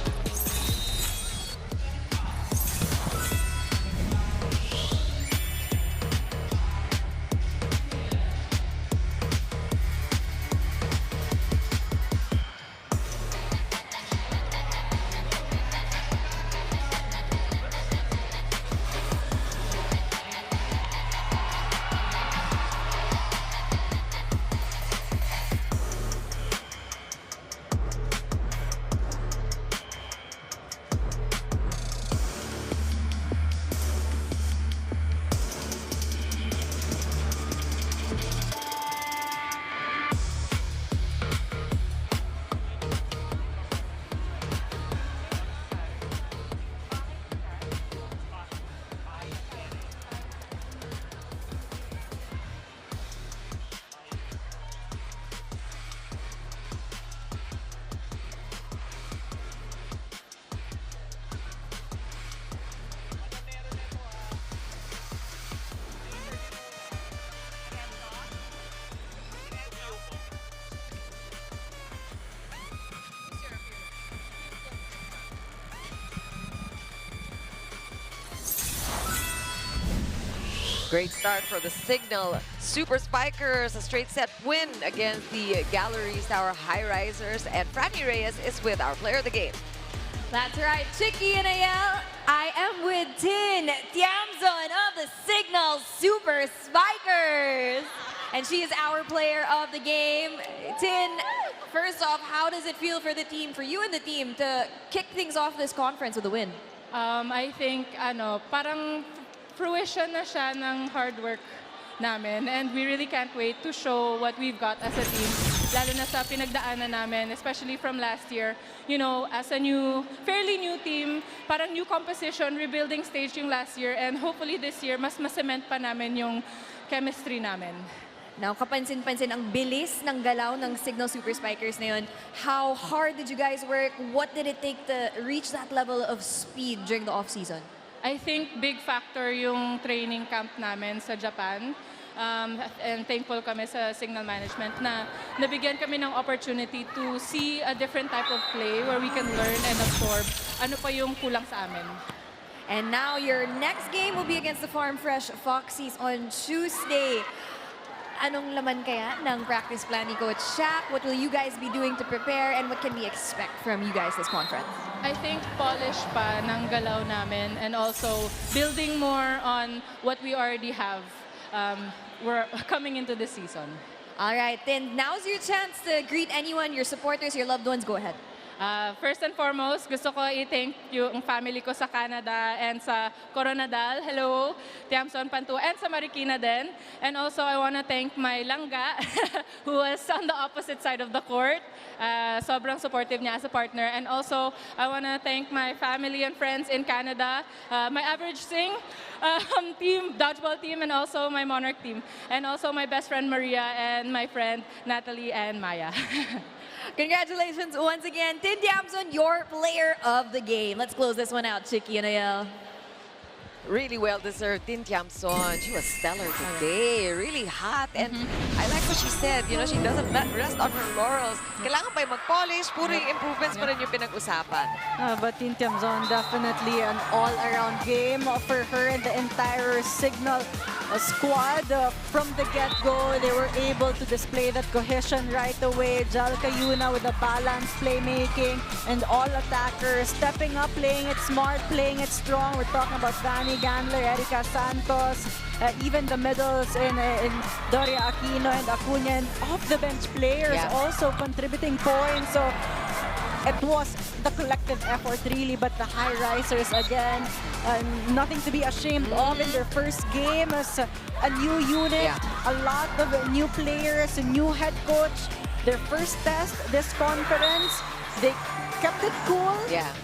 Great start for the Signal Super Spikers. A straight set win against the Galleries, our Highrisers. And Franny Reyes is with our player of the game. That's right, Chicky and Ayel. I am with Tin Tiamzon of the Signal Super Spikers. And she is our player of the game. Tin, first off, how does it feel for the team, for you and the team, to kick things off this conference with a win? I think, parang fruition na siya ng hard work namin, and we really can't wait to show what we've got as a team lalo na sa pinagdaanan namin, especially from last year. You know, as a fairly new team, parang new composition, rebuilding stage yung last year, and hopefully this year, mas ma-cement pa namin yung chemistry namin. Now, kapansin-pansin ang bilis ng galaw ng Signal Super Spikers na yun. How hard did you guys work? What did it take to reach that level of speed during the off-season? I think big factor yung training camp namin sa Japan. And thankful kami sa Signal Management na nabigyan kami ng opportunity to see a different type of play where we can learn and absorb ano pa yung kulang sa amin. And now your next game will be against the Farm Fresh Foxies on Tuesday. Anong laman kaya ng practice plan ni Coach Shaq? What will you guys be doing to prepare and what can we expect from you guys this conference? I think polish pa ng galaw namin and also building more on what we already have. We're coming into the season. All right, then now's your chance to greet anyone, your supporters, your loved ones. Go ahead. First and foremost, gusto ko i-thank yung family ko sa Canada and sa Coronadal. Hello, Tiamson Pantu, and sa Marikina din. And also, I want to thank my langga who was on the opposite side of the court. Sobrang supportive niya as a partner. And also, I want to thank my family and friends in Canada, my Average Sing team, dodgeball team, and also my Monarch team. And also my best friend Maria and my friend Natalie and Maya. Congratulations once again, Tin Tiamson, your player of the game. Let's close this one out, Chicky and Ayel. Really well-deserved, Tin Tiamson. She was stellar today, really hot. And I like what she said, you know, she doesn't rest on her laurels. Kailangan pa yung mag-polish, puro yung improvements pa rin yung pinag-usapan. But Tin Tiamson, definitely an all-around game for her and the entire Signal squad. From the get-go, they were able to display that cohesion right away. Jalka Yuna with the balanced playmaking and all attackers stepping up, playing it smart, playing it strong. We're talking about Dani Gandler, Erica Santos, even the middles in Doria Aquino and Acuña, and off-the-bench players also contributing points. So it was the collective effort really, but the Highrisers again, nothing to be ashamed of in their first game as a new unit, a lot of new players, a new head coach. Their first test this conference, they kept it cool.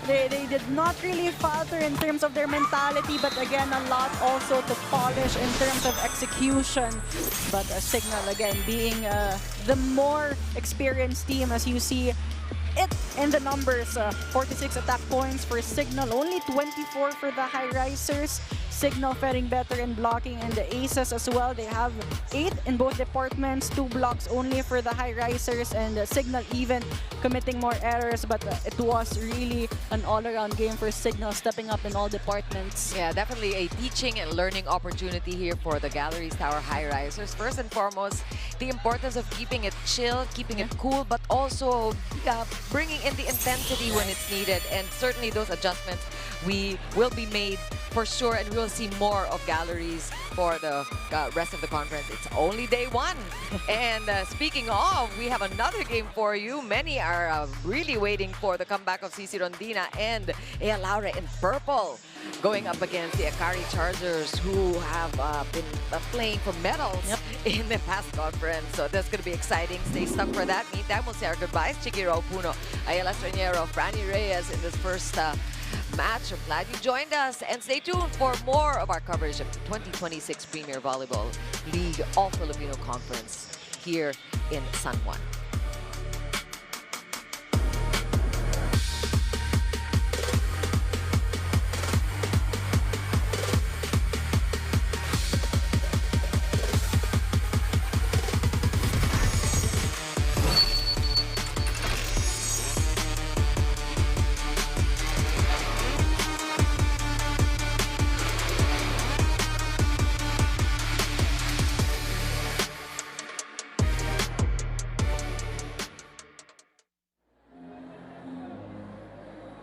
They did not really falter in terms of their mentality, but again, a lot also to polish in terms of execution. But Signal again being the more experienced team, as you see it in the numbers. 46 attack points for Signal, only 24 for the Highrisers. Signal faring better in blocking, and the Aces as well. They have 8 in both departments, 2 blocks only for the Highrisers, and Signal even committing more errors. But it was really an all-around game for Signal, stepping up in all departments. Yeah, definitely a teaching and learning opportunity here for the Galleries Tower Highrisers. First and foremost, the importance of keeping it chill, keeping it cool, but also bringing in the intensity when it's needed. And certainly those adjustments will be made for sure, and we will see more of Galleries for the rest of the conference. It's only day 1. And speaking of, we have another game for you. Many are really waiting for the comeback of CC Rondina and Ea Laura in purple, going up against the Akari Chargers, who have been playing for medals in the past conference. So that's going to be exciting. Stay stuck for that. Meantime, we'll say our goodbyes. Chicky Puno, Ayala Estraniero, Franny Reyes in this first match. I'm glad you joined us, and stay tuned for more of our coverage of the 2026 Premier Volleyball League All-Filipino Conference here in San Juan.